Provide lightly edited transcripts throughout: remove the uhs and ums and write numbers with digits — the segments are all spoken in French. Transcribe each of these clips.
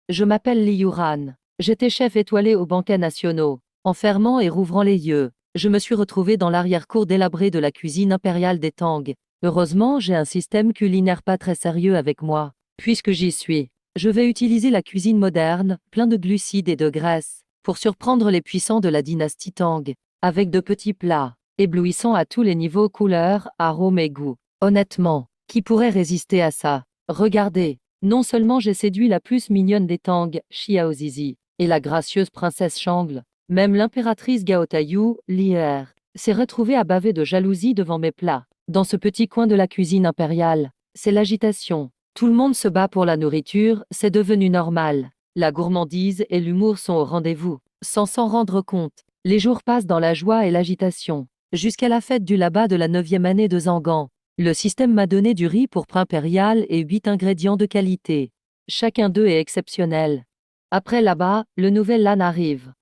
Je m'appelle Li Yuran. J'étais chef étoilé aux banquets nationaux. En fermant et rouvrant les yeux, je me suis retrouvé dans l'arrière-cour délabrée de la cuisine impériale des Tang. Heureusement, j'ai un système culinaire pas très sérieux avec moi. Puisque j'y suis, je vais utiliser la cuisine moderne, plein de glucides et de graisse, pour surprendre les puissants de la dynastie Tang, avec de petits plats, éblouissants à tous les niveaux, couleurs, arômes et goûts. Honnêtement, qui pourrait résister à ça? Regardez, non seulement j'ai séduit la plus mignonne des Tang, Xiao Zizi, et la gracieuse princesse Shangl, même l'impératrice Gao Taiyu, Lier, s'est retrouvée à baver de jalousie devant mes plats. Dans ce petit coin de la cuisine impériale, c'est l'agitation. Tout le monde se bat pour la nourriture, c'est devenu normal. La gourmandise et l'humour sont au rendez-vous. Sans s'en rendre compte, les jours passent dans la joie et l'agitation. Jusqu'à la fête du Laba de la 9e année de Zangan, le système m'a donné du riz pourpre impérial et 8 ingrédients de qualité. Chacun d'eux est exceptionnel. Après là-bas, le nouvel LAN arrive.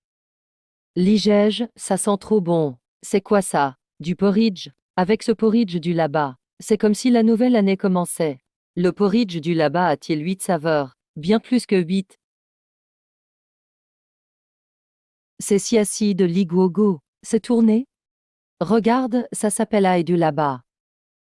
Ligège, ça sent trop bon. C'est quoi ça? Du porridge? Avec ce porridge du là-bas, c'est comme si la nouvelle année commençait. Le porridge du là-bas a-t-il 8 saveurs? Bien plus que 8. C'est si acide, l'iguogo. C'est tourné? Regarde, ça s'appelle ail du là-bas.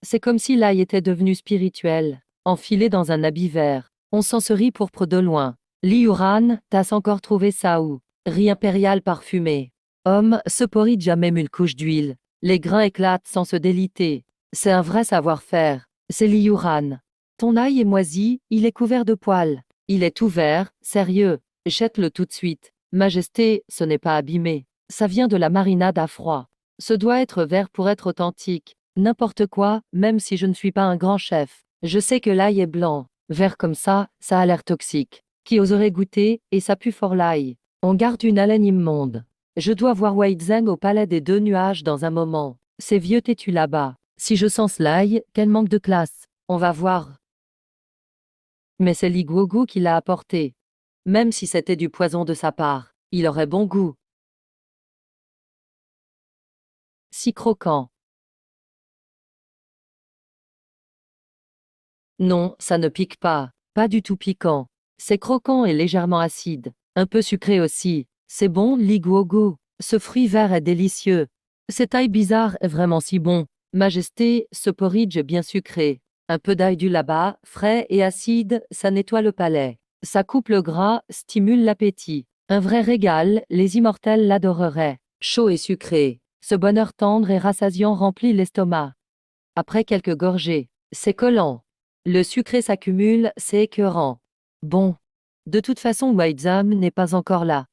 C'est comme si l'ail était devenu spirituel, enfilé dans un habit vert. On sent ce riz pourpre de loin. Liuran, t'as encore trouvé ça où? Riz impérial parfumé. Homme, ce porridge a même une couche d'huile. Les grains éclatent sans se déliter. C'est un vrai savoir-faire. C'est Liuran. Ton ail est moisi, il est couvert de poils. Il est tout vert, sérieux. Jette-le tout de suite. Majesté, ce n'est pas abîmé. Ça vient de la marinade à froid. Ce doit être vert pour être authentique. N'importe quoi, même si je ne suis pas un grand chef. Je sais que l'ail est blanc. Vert comme ça a l'air toxique. Qui oserait goûter, et ça pue fort l'ail. On garde une haleine immonde. Je dois voir Wei Zheng au palais des 2 nuages dans un moment. C'est vieux têtu là-bas. Si je sens l'ail, quel manque de classe. On va voir. Mais c'est Li Guogu qui l'a apporté. Même si c'était du poison de sa part, il aurait bon goût. Si croquant. Non, ça ne pique pas. Pas du tout piquant. C'est croquant et légèrement acide. Un peu sucré aussi. C'est bon, Li Guogu. Ce fruit vert est délicieux. Cet ail bizarre est vraiment si bon. Majesté, ce porridge est bien sucré. Un peu d'ail du là-bas, frais et acide, ça nettoie le palais. Ça coupe le gras, stimule l'appétit. Un vrai régal, les immortels l'adoreraient. Chaud et sucré. Ce bonheur tendre et rassasiant remplit l'estomac. Après quelques gorgées, c'est collant. Le sucré s'accumule, c'est écœurant. Bon. De toute façon, Waitzam n'est pas encore là.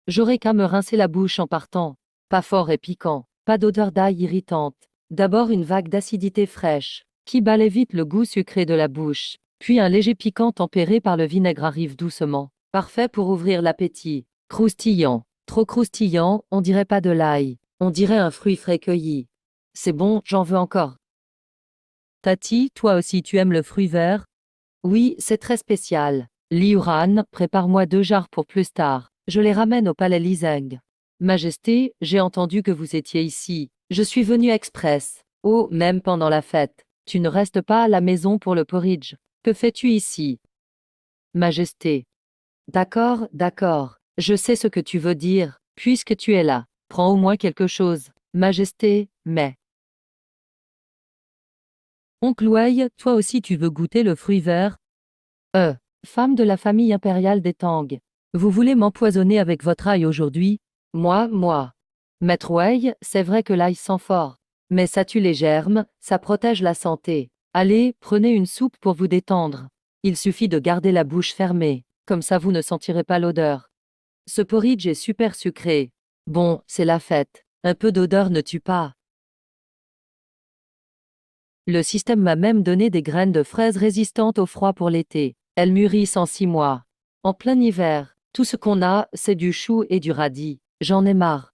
J'aurai qu'à me rincer la bouche en partant. Pas fort et piquant, pas d'odeur d'ail irritante. D'abord une vague d'acidité fraîche, qui balaie vite le goût sucré de la bouche. Puis un léger piquant tempéré par le vinaigre arrive doucement. Parfait pour ouvrir l'appétit. Croustillant. Trop croustillant, on dirait pas de l'ail. On dirait un fruit frais cueilli. C'est bon, j'en veux encore. Tati, toi aussi tu aimes le fruit vert? Oui, c'est très spécial. Liuran, prépare-moi 2 jarres pour plus tard. Je les ramène au palais Lizeng. Majesté, j'ai entendu que vous étiez ici. Je suis venu express. Oh, même pendant la fête. Tu ne restes pas à la maison pour le porridge. Que fais-tu ici? Majesté. D'accord, d'accord. Je sais ce que tu veux dire. Puisque tu es là, prends au moins quelque chose. Majesté, mais. Oncle Wei, toi aussi tu veux goûter le fruit vert? Femme de la famille impériale des Tang. Vous voulez m'empoisonner avec votre ail aujourd'hui? Moi. Maître Wei, c'est vrai que l'ail sent fort. Mais ça tue les germes, ça protège la santé. Allez, prenez une soupe pour vous détendre. Il suffit de garder la bouche fermée, comme ça vous ne sentirez pas l'odeur. Ce porridge est super sucré. Bon, c'est la fête. Un peu d'odeur ne tue pas. Le système m'a même donné des graines de fraises résistantes au froid pour l'été. Elles mûrissent en 6 mois. En plein hiver, tout ce qu'on a, c'est du chou et du radis. J'en ai marre.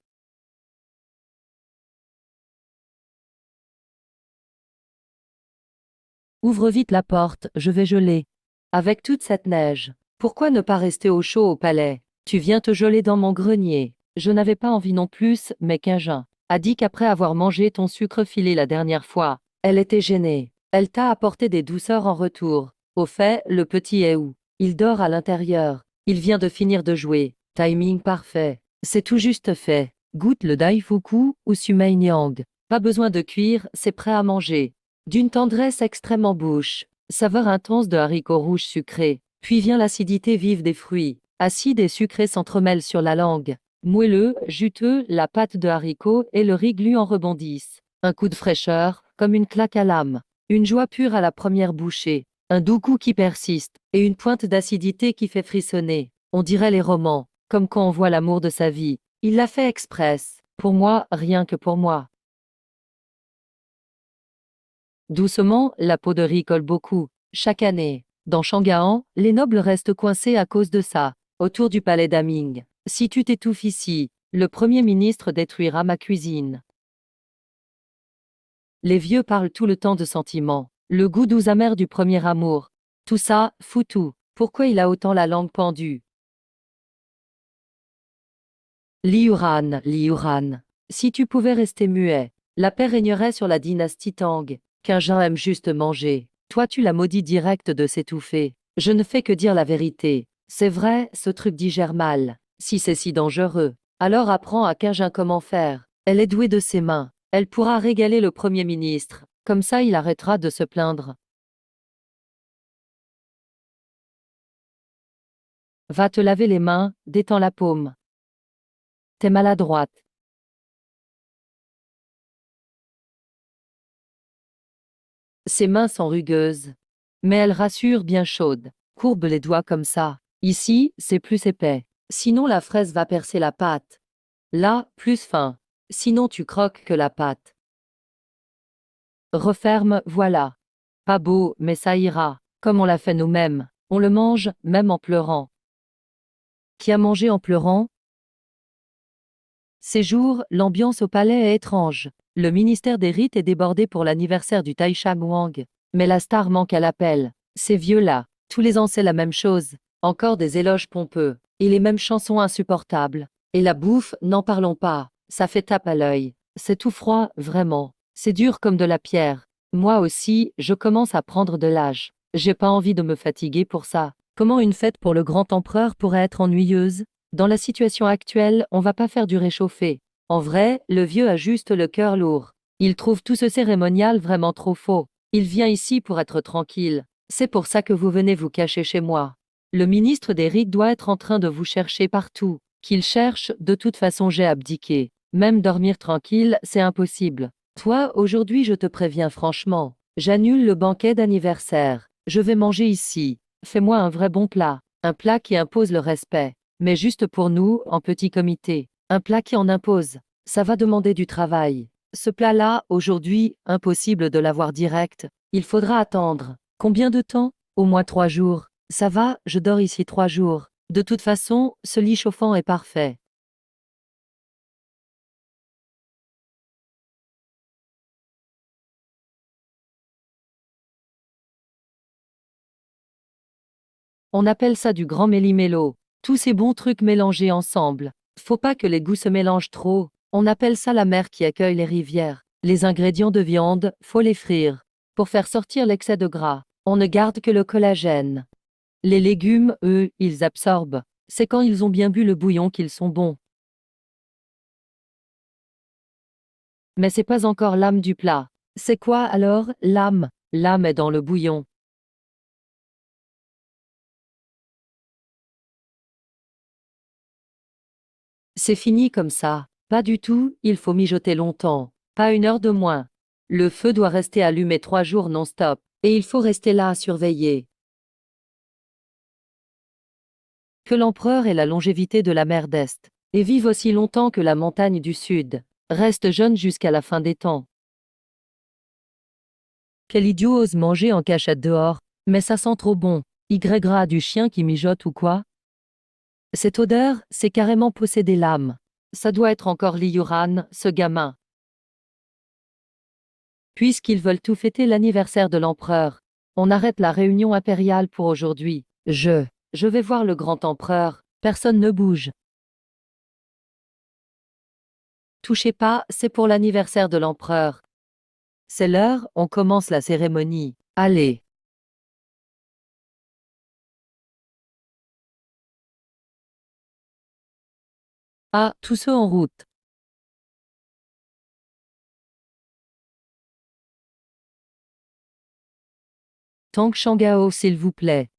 Ouvre vite la porte, je vais geler. Avec toute cette neige, pourquoi ne pas rester au chaud au palais? Tu viens te geler dans mon grenier. Je n'avais pas envie non plus, mais Quingin a dit qu'après avoir mangé ton sucre filé la dernière fois, elle était gênée. Elle t'a apporté des douceurs en retour. Au fait, le petit est où? Il dort à l'intérieur. Il vient de finir de jouer. Timing parfait. C'est tout juste fait. Goûte le daifuku ou sumeinyang. Pas besoin de cuire, c'est prêt à manger. D'une tendresse extrême en bouche. Saveur intense de haricots rouges sucrés. Puis vient l'acidité vive des fruits. Acide et sucré s'entremêlent sur la langue. Moelleux, juteux, la pâte de haricots et le riz glu en rebondissent. Un coup de fraîcheur, comme une claque à l'âme. Une joie pure à la première bouchée. Un doux goût qui persiste, et une pointe d'acidité qui fait frissonner. On dirait les romans, comme quand on voit l'amour de sa vie. Il l'a fait express. Pour moi, rien que pour moi. Doucement, la peau de riz colle beaucoup. Chaque année. Dans Chang'an, les nobles restent coincés à cause de ça. Autour du palais d'Aming. Si tu t'étouffes ici, le Premier ministre détruira ma cuisine. Les vieux parlent tout le temps de sentiments. Le goût doux amer du premier amour. Tout ça, foutu. Pourquoi il a autant la langue pendue? Liuran, Liuran. Si tu pouvais rester muet, la paix régnerait sur la dynastie Tang. Qu'un gens aime juste manger. Toi tu l'as maudit direct de s'étouffer. Je ne fais que dire la vérité. C'est vrai, ce truc digère mal. Si c'est si dangereux, alors apprends à Kingin comment faire. Elle est douée de ses mains. Elle pourra régaler le Premier ministre. Comme ça il arrêtera de se plaindre. Va te laver les mains, détends la paume. T'es maladroite. Ses mains sont rugueuses. Mais elles rassurent bien chaudes. Courbe les doigts comme ça. Ici, c'est plus épais. Sinon la fraise va percer la pâte. Là, plus fin. Sinon tu croques que la pâte. Referme, voilà. Pas beau, mais ça ira. Comme on l'a fait nous-mêmes. On le mange, même en pleurant. Qui a mangé en pleurant? Ces jours, l'ambiance au palais est étrange. Le ministère des Rites est débordé pour l'anniversaire du Taisha Wang. Mais la star manque à l'appel. Ces vieux-là, tous les ans c'est la même chose. Encore des éloges pompeux. Et les mêmes chansons insupportables. Et la bouffe, n'en parlons pas. Ça fait tape à l'œil. C'est tout froid, vraiment. C'est dur comme de la pierre. Moi aussi, je commence à prendre de l'âge. J'ai pas envie de me fatiguer pour ça. Comment une fête pour le grand empereur pourrait être ennuyeuse? Dans la situation actuelle, on va pas faire du réchauffé. En vrai, le vieux a juste le cœur lourd. Il trouve tout ce cérémonial vraiment trop faux. Il vient ici pour être tranquille. C'est pour ça que vous venez vous cacher chez moi. Le ministre des Rites doit être en train de vous chercher partout. Qu'il cherche, de toute façon j'ai abdiqué. Même dormir tranquille, c'est impossible. Toi, aujourd'hui je te préviens franchement. J'annule le banquet d'anniversaire. Je vais manger ici. Fais-moi un vrai bon plat. Un plat qui impose le respect. Mais juste pour nous, en petit comité. Un plat qui en impose. Ça va demander du travail. Ce plat-là, aujourd'hui, impossible de l'avoir direct. Il faudra attendre. Combien de temps? Au moins 3 jours. Ça va, je dors ici 3 jours. De toute façon, ce lit chauffant est parfait. On appelle ça du grand méli-mélo. Tous ces bons trucs mélangés ensemble. Faut pas que les goûts se mélangent trop. On appelle ça la mer qui accueille les rivières. Les ingrédients de viande, faut les frire. Pour faire sortir l'excès de gras, on ne garde que le collagène. Les légumes, eux, ils absorbent. C'est quand ils ont bien bu le bouillon qu'ils sont bons. Mais c'est pas encore l'âme du plat. C'est quoi alors, l'âme? L'âme est dans le bouillon. C'est fini comme ça. Pas du tout, il faut mijoter longtemps. Pas 1 heure de moins. Le feu doit rester allumé 3 jours non-stop. Et il faut rester là à surveiller. Que l'empereur ait la longévité de la mer d'Est. Et vive aussi longtemps que la montagne du Sud. Reste jeune jusqu'à la fin des temps. Quel idiot ose manger en cachette dehors. Mais ça sent trop bon. Y gras du chien qui mijote ou quoi? Cette odeur, c'est carrément posséder l'âme. Ça doit être encore Liyuran, ce gamin. Puisqu'ils veulent tout fêter l'anniversaire de l'empereur, on arrête la réunion impériale pour aujourd'hui. Je vais voir le grand empereur. Personne ne bouge. Touchez pas, c'est pour l'anniversaire de l'empereur. C'est l'heure, on commence la cérémonie. Allez. Ah, tous ceux en route. Tang Shangao, s'il vous plaît.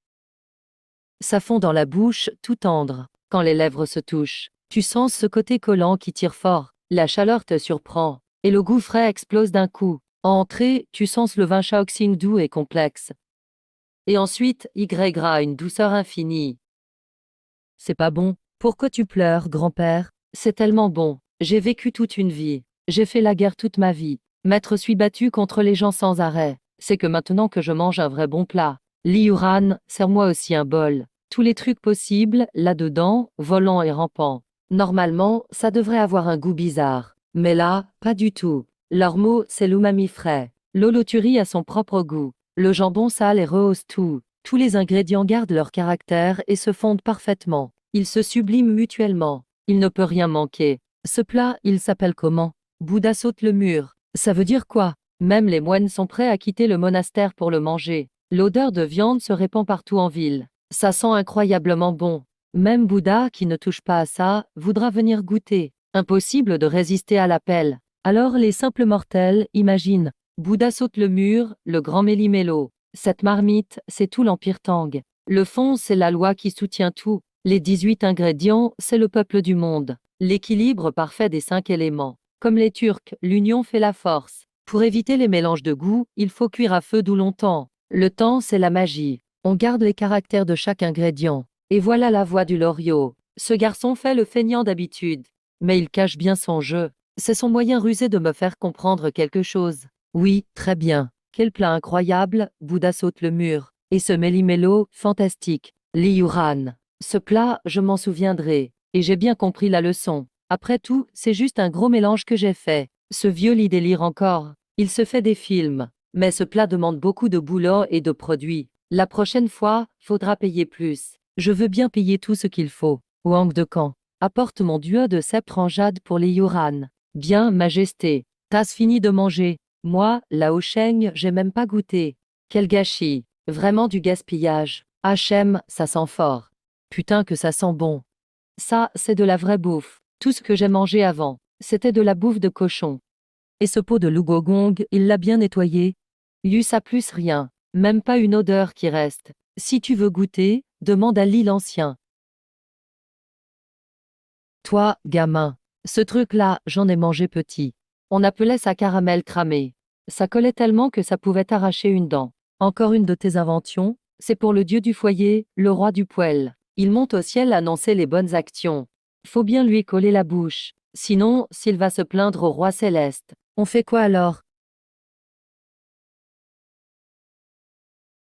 Ça fond dans la bouche, tout tendre. Quand les lèvres se touchent, tu sens ce côté collant qui tire fort. La chaleur te surprend. Et le goût frais explose d'un coup. En entrée, tu sens le vin Shaoxing doux et complexe. Et ensuite, Y gras, une douceur infinie. C'est pas bon. Pourquoi tu pleures, grand-père? C'est tellement bon. J'ai vécu toute une vie. J'ai fait la guerre toute ma vie. Maître suis battu contre les gens sans arrêt. C'est que maintenant que je mange un vrai bon plat. Li Yuran, serre-moi aussi un bol. Tous les trucs possibles, là-dedans, volant et rampant. Normalement, ça devrait avoir un goût bizarre. Mais là, pas du tout. Leur mot, c'est l'umami frais. L'oloturi a son propre goût. Le jambon sale et rehausse tout. Tous les ingrédients gardent leur caractère et se fondent parfaitement. Ils se subliment mutuellement. Il ne peut rien manquer. Ce plat, il s'appelle comment? Bouddha saute le mur. Ça veut dire quoi? Même les moines sont prêts à quitter le monastère pour le manger. L'odeur de viande se répand partout en ville. Ça sent incroyablement bon. Même Bouddha, qui ne touche pas à ça, voudra venir goûter. Impossible de résister à l'appel. Alors les simples mortels imaginent. Bouddha saute le mur, le grand méli-mélo. Cette marmite, c'est tout l'Empire Tang. Le fond, c'est la loi qui soutient tout. Les 18 ingrédients, c'est le peuple du monde. L'équilibre parfait des 5 éléments. Comme les Turcs, l'union fait la force. Pour éviter les mélanges de goût, il faut cuire à feu doux longtemps. Le temps, c'est la magie. On garde les caractères de chaque ingrédient. Et voilà la voix du Loriot. Ce garçon fait le feignant d'habitude. Mais il cache bien son jeu. C'est son moyen rusé de me faire comprendre quelque chose. Oui, très bien. Quel plat incroyable, Bouddha saute le mur. Et ce méli-mélo, fantastique. Li Yuran. Ce plat, je m'en souviendrai. Et j'ai bien compris la leçon. Après tout, c'est juste un gros mélange que j'ai fait. Ce vieux lit délire encore. Il se fait des films. Mais ce plat demande beaucoup de boulot et de produits. La prochaine fois, faudra payer plus. Je veux bien payer tout ce qu'il faut. Wang de Camp. Apporte mon dieu de sceptre en jade pour les Yuran. Bien, Majesté. T'as fini de manger. Moi, la Sheng, j'ai même pas goûté. Quel gâchis. Vraiment du gaspillage. Hachem, ça sent fort. Putain que ça sent bon. Ça, c'est de la vraie bouffe. Tout ce que j'ai mangé avant, c'était de la bouffe de cochon. Et ce pot de lougogong, il l'a bien nettoyé. Yus ça plus rien. Même pas une odeur qui reste. Si tu veux goûter, demande à Lille l'ancien. Toi, gamin. Ce truc-là, j'en ai mangé petit. On appelait ça caramel cramé. Ça collait tellement que ça pouvait arracher une dent. Encore une de tes inventions? C'est pour le dieu du foyer, le roi du poêle. Il monte au ciel annoncer les bonnes actions. Faut bien lui coller la bouche. Sinon, s'il va se plaindre au roi céleste, on fait quoi alors?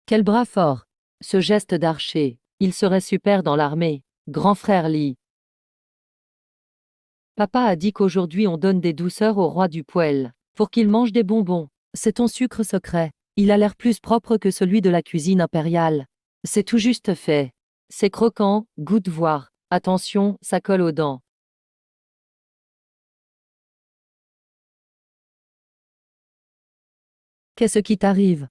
Quel bras fort! Ce geste d'archer, il serait super dans l'armée. Grand frère Lee. Papa a dit qu'aujourd'hui on donne des douceurs au roi du poêle, pour qu'il mange des bonbons. C'est ton sucre secret. Il a l'air plus propre que celui de la cuisine impériale. C'est tout juste fait. C'est croquant, goûte voir. Attention, ça colle aux dents. Qu'est-ce qui t'arrive?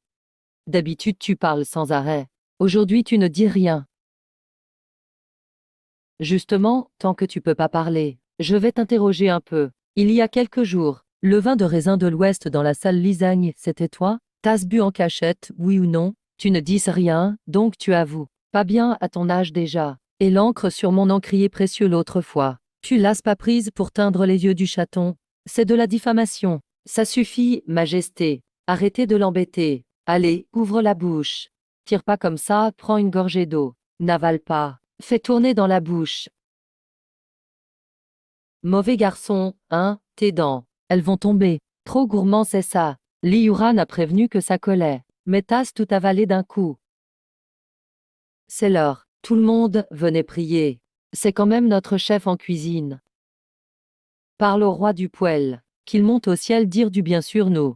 D'habitude tu parles sans arrêt. Aujourd'hui tu ne dis rien. Justement, tant que tu peux pas parler, je vais t'interroger un peu. Il y a quelques jours, le vin de raisin de l'Ouest dans la salle Lisagne, c'était toi? T'as bu en cachette, oui ou non? Tu ne dis rien, donc tu avoues. Pas bien à ton âge déjà. Et l'encre sur mon encrier précieux l'autre fois. Tu l'as pas prise pour teindre les yeux du chaton. C'est de la diffamation. Ça suffit, Majesté. Arrêtez de l'embêter. Allez, ouvre la bouche. Tire pas comme ça, prends une gorgée d'eau. N'avale pas. Fais tourner dans la bouche. Mauvais garçon, hein, tes dents. Elles vont tomber. Trop gourmand c'est ça. Li Yuran a prévenu que ça collait. Mais t'as tout avalé d'un coup. C'est l'heure. Tout le monde, venez prier. C'est quand même notre chef en cuisine. Parle au roi du poêle. Qu'il monte au ciel dire du bien sur nous.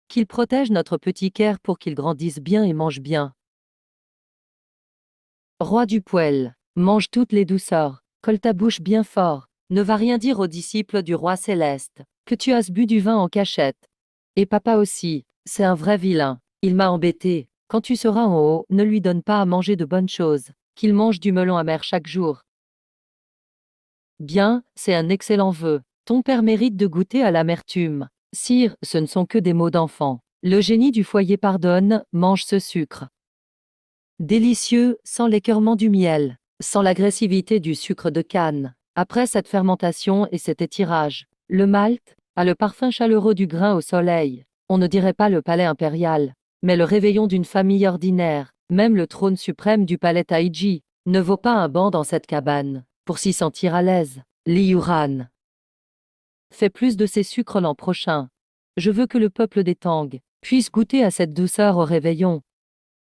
Qu'il protège notre petit Caire pour qu'il grandisse bien et mange bien. Roi du poêle, mange toutes les douceurs. Colle ta bouche bien fort. Ne va rien dire aux disciples du roi céleste, que tu as bu du vin en cachette. Et papa aussi, c'est un vrai vilain. Il m'a embêté. Quand tu seras en haut, ne lui donne pas à manger de bonnes choses. Qu'il mange du melon amer chaque jour. Bien, c'est un excellent vœu. Ton père mérite de goûter à l'amertume. Sire, ce ne sont que des mots d'enfant. Le génie du foyer pardonne, mange ce sucre. Délicieux, sans l'écœurement du miel, sans l'agressivité du sucre de canne. Après cette fermentation et cet étirage, le malt a le parfum chaleureux du grain au soleil. On ne dirait pas le palais impérial, mais le réveillon d'une famille ordinaire. Même le trône suprême du palais Taiji ne vaut pas un banc dans cette cabane. Pour s'y sentir à l'aise, Li Yuran. Fais plus de ces sucres l'an prochain. Je veux que le peuple des Tang puisse goûter à cette douceur au réveillon.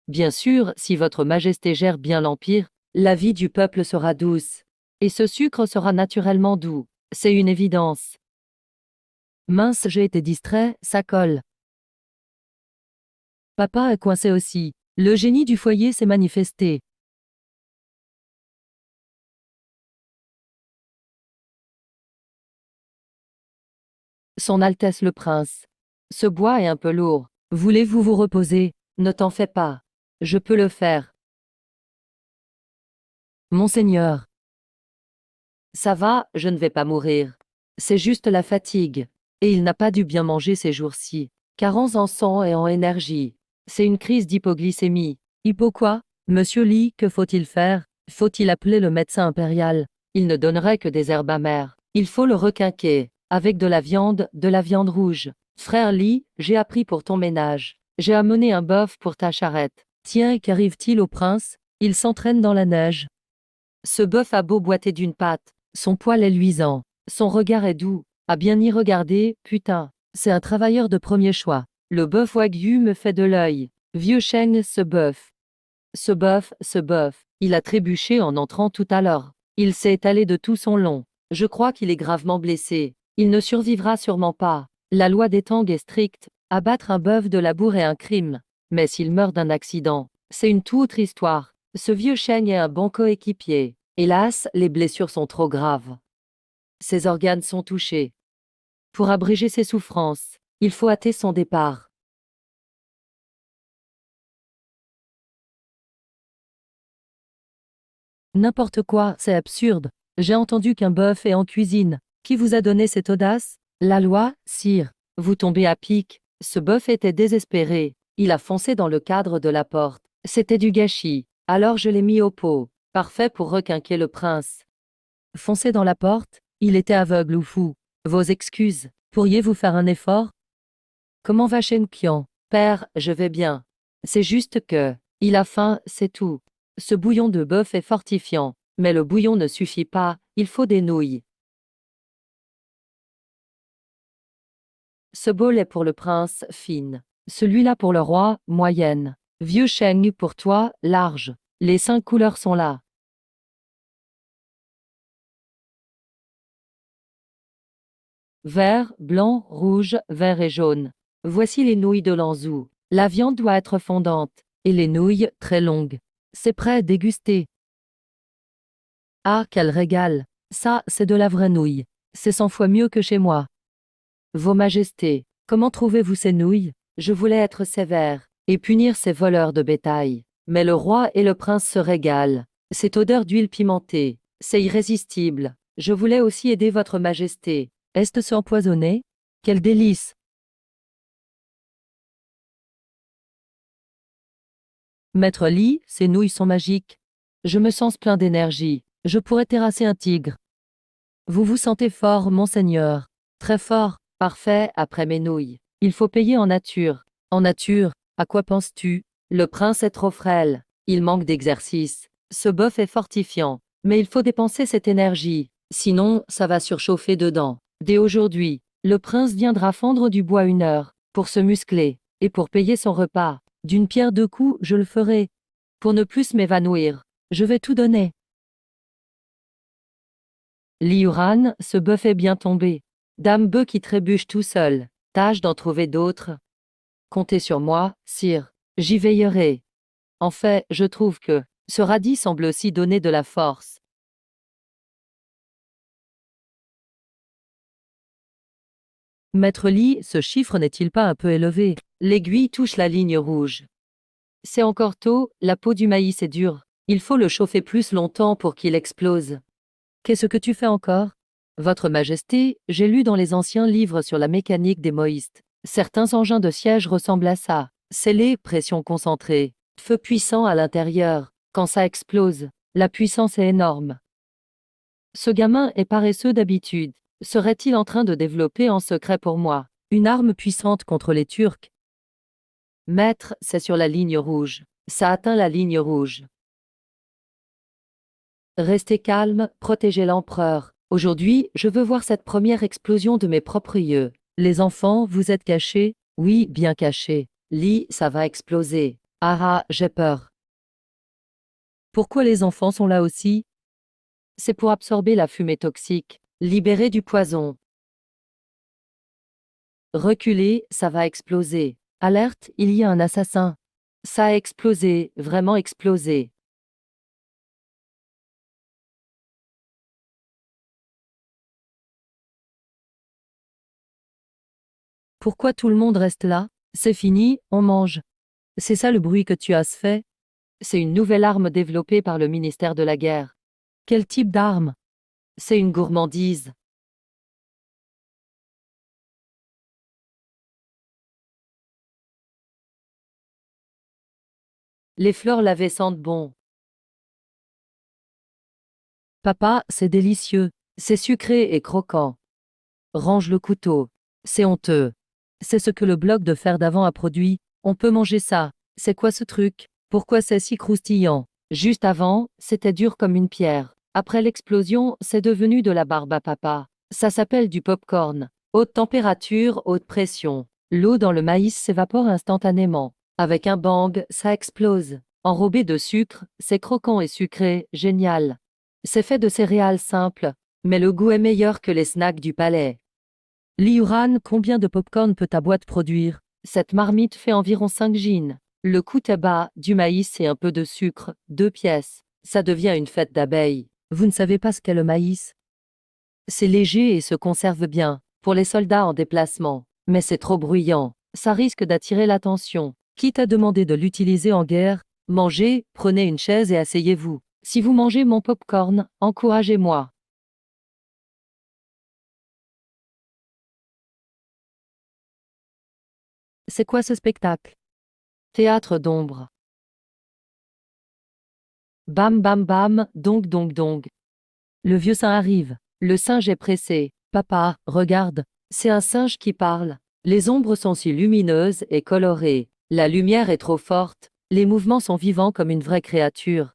Bien sûr, si votre majesté gère bien l'empire, la vie du peuple sera douce. Et ce sucre sera naturellement doux. C'est une évidence. Mince, j'ai été distrait, ça colle. Papa est coincé aussi. Le génie du foyer s'est manifesté. Son Altesse le Prince. Ce bois est un peu lourd. Voulez-vous vous reposer? Ne t'en fais pas. Je peux le faire. Monseigneur. Ça va, je ne vais pas mourir. C'est juste la fatigue. Et il n'a pas dû bien manger ces jours-ci. Carence en sang et en énergie. C'est une crise d'hypoglycémie. Hypo quoi? Monsieur Lee, que faut-il faire? Faut-il appeler le médecin impérial? Il ne donnerait que des herbes amères. Il faut le requinquer. Avec de la viande rouge. Frère Lee, j'ai appris pour ton ménage. J'ai amené un bœuf pour ta charrette. Tiens, qu'arrive-t-il au prince? Il s'entraîne dans la neige. Ce bœuf a beau boiter d'une patte. Son poil est luisant. Son regard est doux. À bien y regarder, putain. C'est un travailleur de premier choix. Le bœuf wagyu me fait de l'œil. Vieux chêne, ce bœuf. Ce bœuf. Il a trébuché en entrant tout à l'heure. Il s'est étalé de tout son long. Je crois qu'il est gravement blessé. Il ne survivra sûrement pas. La loi des Tang est stricte. Abattre un bœuf de labour est un crime. Mais s'il meurt d'un accident, c'est une toute autre histoire. Ce vieux chêne est un bon coéquipier. Hélas, les blessures sont trop graves. Ses organes sont touchés. Pour abréger ses souffrances, il faut hâter son départ. N'importe quoi, c'est absurde. J'ai entendu qu'un bœuf est en cuisine. Qui vous a donné cette audace? La loi, sire. Vous tombez à pic. Ce bœuf était désespéré. Il a foncé dans le cadre de la porte. C'était du gâchis. Alors je l'ai mis au pot. Parfait pour requinquer le prince. Foncer dans la porte? Il était aveugle ou fou? Vos excuses. Pourriez-vous faire un effort? Comment va Shenkian? Père, je vais bien. C'est juste que, il a faim, c'est tout. Ce bouillon de bœuf est fortifiant, mais le bouillon ne suffit pas, il faut des nouilles. Ce bol est pour le prince, fine. Celui-là pour le roi, moyenne. Vieux chêne pour toi, large. Les 5 couleurs sont là. Vert, blanc, rouge, vert et jaune. Voici les nouilles de l'Anzou. La viande doit être fondante, et les nouilles très longues. C'est prêt à déguster. Ah, quel régal! Ça, c'est de la vraie nouille. C'est 100 fois mieux que chez moi. Vos Majestés, comment trouvez-vous ces nouilles? Je voulais être sévère, et punir ces voleurs de bétail. Mais le roi et le prince se régalent. Cette odeur d'huile pimentée, c'est irrésistible. Je voulais aussi aider votre Majesté. Est-ce empoisonné? Quel délice! Maître Lee, ces nouilles sont magiques. Je me sens plein d'énergie. Je pourrais terrasser un tigre. Vous vous sentez fort, monseigneur. Très fort. Parfait, après mes nouilles. Il faut payer en nature. En nature, à quoi penses-tu? Le prince est trop frêle. Il manque d'exercice. Ce bœuf est fortifiant. Mais il faut dépenser cette énergie. Sinon, ça va surchauffer dedans. Dès aujourd'hui, le prince viendra fendre du bois 1 heure, pour se muscler, et pour payer son repas. D'une pierre deux coups, je le ferai. Pour ne plus m'évanouir, je vais tout donner. Liuran, ce bœuf est bien tombé. Dame bœuf qui trébuche tout seul. Tâche d'en trouver d'autres. Comptez sur moi, sire. J'y veillerai. En fait, je trouve que ce radis semble aussi donner de la force. Maître Lee, ce chiffre n'est-il pas un peu élevé? L'aiguille touche la ligne rouge. C'est encore tôt, la peau du maïs est dure. Il faut le chauffer plus longtemps pour qu'il explose. Qu'est-ce que tu fais encore? Votre Majesté, j'ai lu dans les anciens livres sur la mécanique des moïstes. Certains engins de siège ressemblent à ça. Scellé, pression concentrée. Feu puissant à l'intérieur. Quand ça explose, la puissance est énorme. Ce gamin est paresseux d'habitude. Serait-il en train de développer en secret pour moi une arme puissante contre les Turcs? Maître, c'est sur la ligne rouge. Ça atteint la ligne rouge. Restez calme, protégez l'empereur. Aujourd'hui, je veux voir cette première explosion de mes propres yeux. Les enfants, vous êtes cachés? Oui, bien cachés. Li, ça va exploser. Ah, j'ai peur. Pourquoi les enfants sont là aussi? C'est pour absorber la fumée toxique, libérer du poison. Reculez, ça va exploser. Alerte, il y a un assassin. Ça a explosé, vraiment explosé. Pourquoi tout le monde reste là? C'est fini, on mange. C'est ça le bruit que tu as fait? C'est une nouvelle arme développée par le ministère de la Guerre. Quel type d'arme? C'est une gourmandise. Les fleurs lavées sentent bon. Papa, c'est délicieux. C'est sucré et croquant. Range le couteau. C'est honteux. C'est ce que le bloc de fer d'avant a produit. On peut manger ça. C'est quoi ce truc? Pourquoi c'est si croustillant? Juste avant, c'était dur comme une pierre. Après l'explosion, c'est devenu de la barbe à papa. Ça s'appelle du pop-corn. Haute température, haute pression. L'eau dans le maïs s'évapore instantanément. Avec un bang, ça explose. Enrobé de sucre, c'est croquant et sucré, génial. C'est fait de céréales simples, mais le goût est meilleur que les snacks du palais. Liuran, combien de pop-corn peut ta boîte produire? Cette marmite fait environ 5 jeans. Le coût est bas, du maïs et un peu de sucre, 2 pièces. Ça devient une fête d'abeilles. Vous ne savez pas ce qu'est le maïs? C'est léger et se conserve bien, pour les soldats en déplacement. Mais c'est trop bruyant. Ça risque d'attirer l'attention. Qui t'a demandé de l'utiliser en guerre? Mangez, prenez une chaise et asseyez-vous. Si vous mangez mon pop-corn, encouragez-moi. C'est quoi ce spectacle? Théâtre d'ombre. Bam bam bam, donc. Le vieux saint arrive. Le singe est pressé. Papa, regarde. C'est un singe qui parle. Les ombres sont si lumineuses et colorées. La lumière est trop forte. Les mouvements sont vivants comme une vraie créature.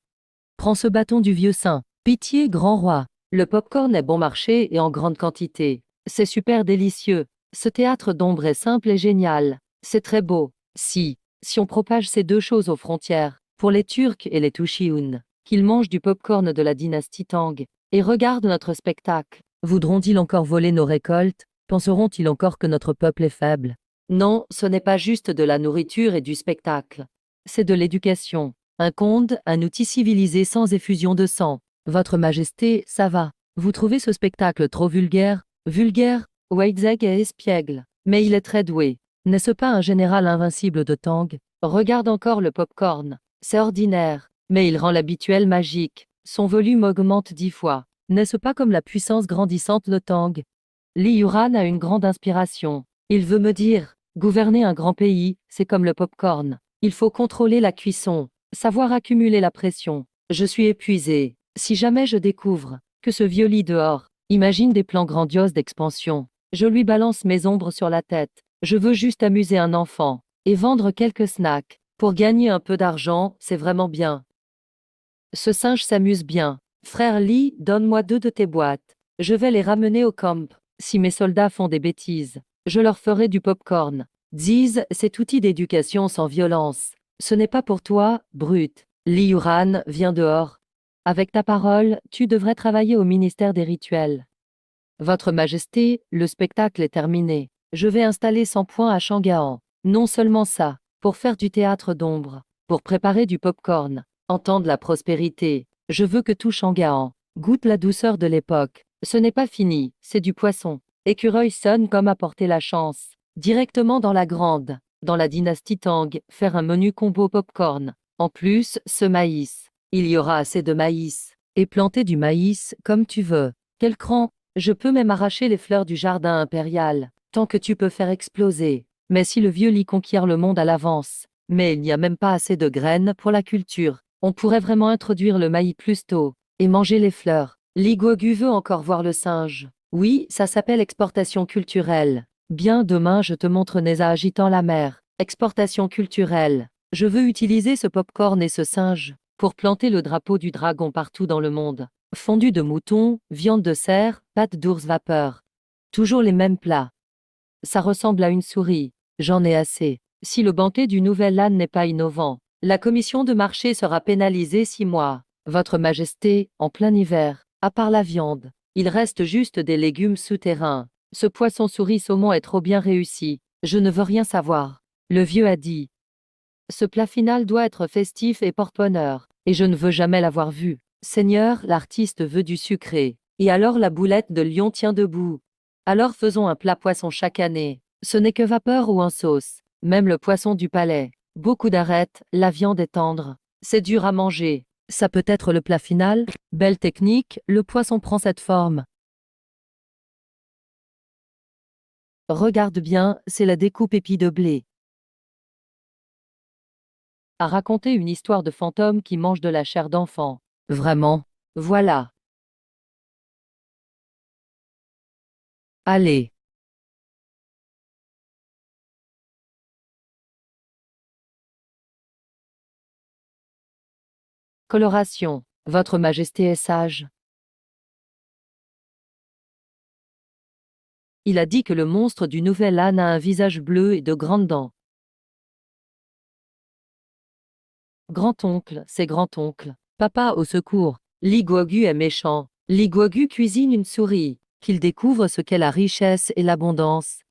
Prends ce bâton du vieux saint. Pitié, grand roi. Le pop-corn est bon marché et en grande quantité. C'est super délicieux. Ce théâtre d'ombre est simple et génial. C'est très beau. Si on propage ces deux choses aux frontières, pour les Turcs et les Touchioun, qu'ils mangent du pop-corn de la dynastie Tang, et regardent notre spectacle, voudront-ils encore voler nos récoltes? Penseront-ils encore que notre peuple est faible? Non, ce n'est pas juste de la nourriture et du spectacle. C'est de l'éducation. Un conde, un outil civilisé sans effusion de sang. Votre Majesté, ça va. Vous trouvez ce spectacle trop vulgaire? Vulgaire? Weitzeg est espiègle. Mais il est très doué. N'est-ce pas un général invincible de Tang? Regarde encore le pop-corn. C'est ordinaire, mais il rend l'habituel magique. Son volume augmente 10 fois. N'est-ce pas comme la puissance grandissante de Tang? Li Yuran a une grande inspiration. Il veut me dire, gouverner un grand pays, c'est comme le pop-corn. Il faut contrôler la cuisson, savoir accumuler la pression. Je suis épuisé. Si jamais je découvre que ce vieux lit dehors, imagine des plans grandioses d'expansion. Je lui balance mes ombres sur la tête. Je veux juste amuser un enfant et vendre quelques snacks. Pour gagner un peu d'argent, c'est vraiment bien. Ce singe s'amuse bien. Frère Lee, donne-moi 2 de tes boîtes. Je vais les ramener au camp. Si mes soldats font des bêtises, je leur ferai du pop-corn. Ziz, cet outil d'éducation sans violence. Ce n'est pas pour toi, brute. Li Yuran, viens dehors. Avec ta parole, tu devrais travailler au ministère des Rituels. Votre Majesté, le spectacle est terminé. Je vais installer 100 points à Chang'an. Non seulement ça, pour faire du théâtre d'ombre, pour préparer du pop-corn, entendre la prospérité. Je veux que tout Chang'an goûte la douceur de l'époque. Ce n'est pas fini, c'est du poisson. Écureuil sonne comme apporter la chance. Directement dans la grande, dans la dynastie Tang, faire un menu combo pop-corn. En plus, ce maïs. Il y aura assez de maïs. Et planter du maïs, comme tu veux. Quel cran! Je peux même arracher les fleurs du jardin impérial, tant que tu peux faire exploser. Mais si le vieux lit conquiert le monde à l'avance, mais il n'y a même pas assez de graines pour la culture, on pourrait vraiment introduire le maïs plus tôt, et manger les fleurs. Li Guogu veut encore voir le singe. Oui, ça s'appelle exportation culturelle. Bien, demain je te montre Neza agitant la mer. Exportation culturelle. Je veux utiliser ce pop-corn et ce singe pour planter le drapeau du dragon partout dans le monde. Fondue de mouton, viande de cerf, pâte d'ours vapeur. Toujours les mêmes plats. Ça ressemble à une souris. J'en ai assez. Si le banquet du nouvel âne n'est pas innovant, la commission de marché sera pénalisée 6 mois. Votre Majesté, en plein hiver, à part la viande, il reste juste des légumes souterrains. Ce poisson souris saumon est trop bien réussi. Je ne veux rien savoir. Le vieux a dit. Ce plat final doit être festif et porte-bonheur, et je ne veux jamais l'avoir vu. Seigneur, l'artiste veut du sucré. Et alors la boulette de lion tient debout. Alors faisons un plat poisson chaque année. Ce n'est que vapeur ou en sauce. Même le poisson du palais. Beaucoup d'arêtes, la viande est tendre. C'est dur à manger. Ça peut être le plat final. Belle technique, le poisson prend cette forme. Regarde bien, c'est la découpe épi de blé. À raconter une histoire de fantôme qui mange de la chair d'enfant. Vraiment. Voilà. Allez. Coloration. Votre Majesté est sage. Il a dit que le monstre du nouvel âne a un visage bleu et de grandes dents. Grand-oncle, c'est grand-oncle. Papa, au secours. Li Guogu est méchant. Li Guogu cuisine une souris. Qu'il découvre ce qu'est la richesse et l'abondance.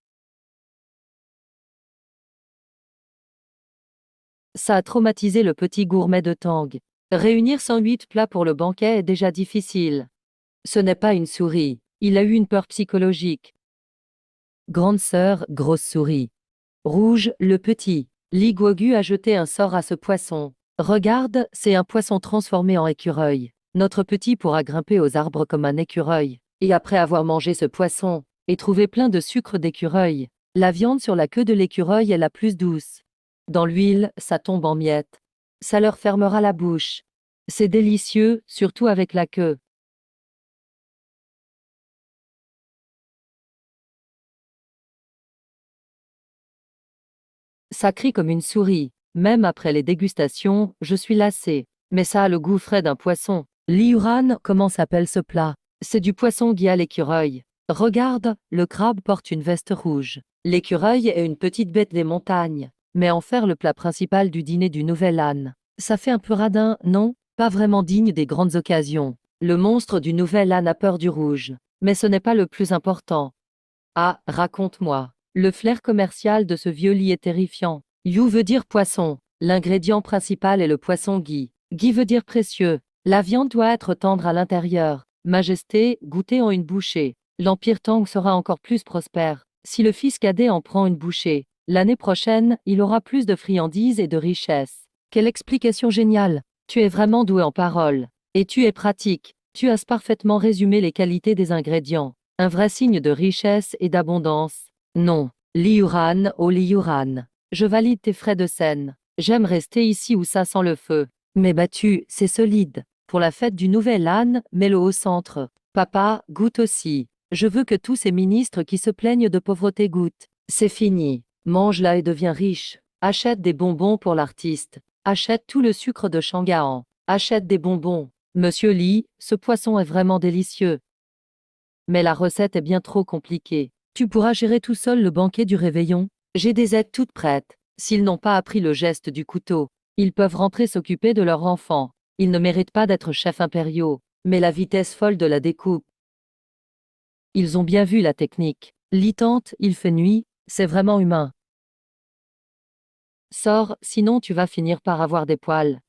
Ça a traumatisé le petit gourmet de Tang. Réunir 108 plats pour le banquet est déjà difficile. Ce n'est pas une souris. Il a eu une peur psychologique. Grande sœur, grosse souris. Rouge, le petit. Li Guogu a jeté un sort à ce poisson. Regarde, c'est un poisson transformé en écureuil. Notre petit pourra grimper aux arbres comme un écureuil. Et après avoir mangé ce poisson, et trouvé plein de sucre d'écureuil, la viande sur la queue de l'écureuil est la plus douce. Dans l'huile, ça tombe en miettes. Ça leur fermera la bouche. C'est délicieux, surtout avec la queue. Ça crie comme une souris. Même après les dégustations, je suis lassé. Mais ça a le goût frais d'un poisson. Liuran, comment s'appelle ce plat? C'est du poisson guy à l'écureuil. Regarde, le crabe porte une veste rouge. L'écureuil est une petite bête des montagnes. Mais en faire le plat principal du dîner du nouvel âne. Ça fait un peu radin, non? Pas vraiment digne des grandes occasions. Le monstre du nouvel âne a peur du rouge. Mais ce n'est pas le plus important. Ah, raconte-moi. Le flair commercial de ce vieux lit est terrifiant. You veut dire poisson. L'ingrédient principal est le poisson gui. Gui veut dire précieux. La viande doit être tendre à l'intérieur. Majesté, goûtez en une bouchée. L'Empire Tang sera encore plus prospère. Si le fils cadet en prend une bouchée, l'année prochaine, il aura plus de friandises et de richesses. Quelle explication géniale. Tu es vraiment doué en paroles. Et tu es pratique. Tu as parfaitement résumé les qualités des ingrédients. Un vrai signe de richesse et d'abondance. Non. Liuran, oh Liuran. Je valide tes frais de scène. J'aime rester ici où ça sent le feu. Mais battu, c'est solide. Pour la fête du nouvel âne, mets-le au centre. Papa, goûte aussi. Je veux que tous ces ministres qui se plaignent de pauvreté goûtent. C'est fini. Mange-la et deviens riche. Achète des bonbons pour l'artiste. Achète tout le sucre de Shanghaen. Achète des bonbons. Monsieur Li, ce poisson est vraiment délicieux. Mais la recette est bien trop compliquée. Tu pourras gérer tout seul le banquet du réveillon? J'ai des aides toutes prêtes. S'ils n'ont pas appris le geste du couteau, ils peuvent rentrer s'occuper de leur enfant. Ils ne méritent pas d'être chefs impériaux, mais la vitesse folle de la découpe. Ils ont bien vu la technique. Litante, il fait nuit, c'est vraiment humain. Sors, sinon tu vas finir par avoir des poils.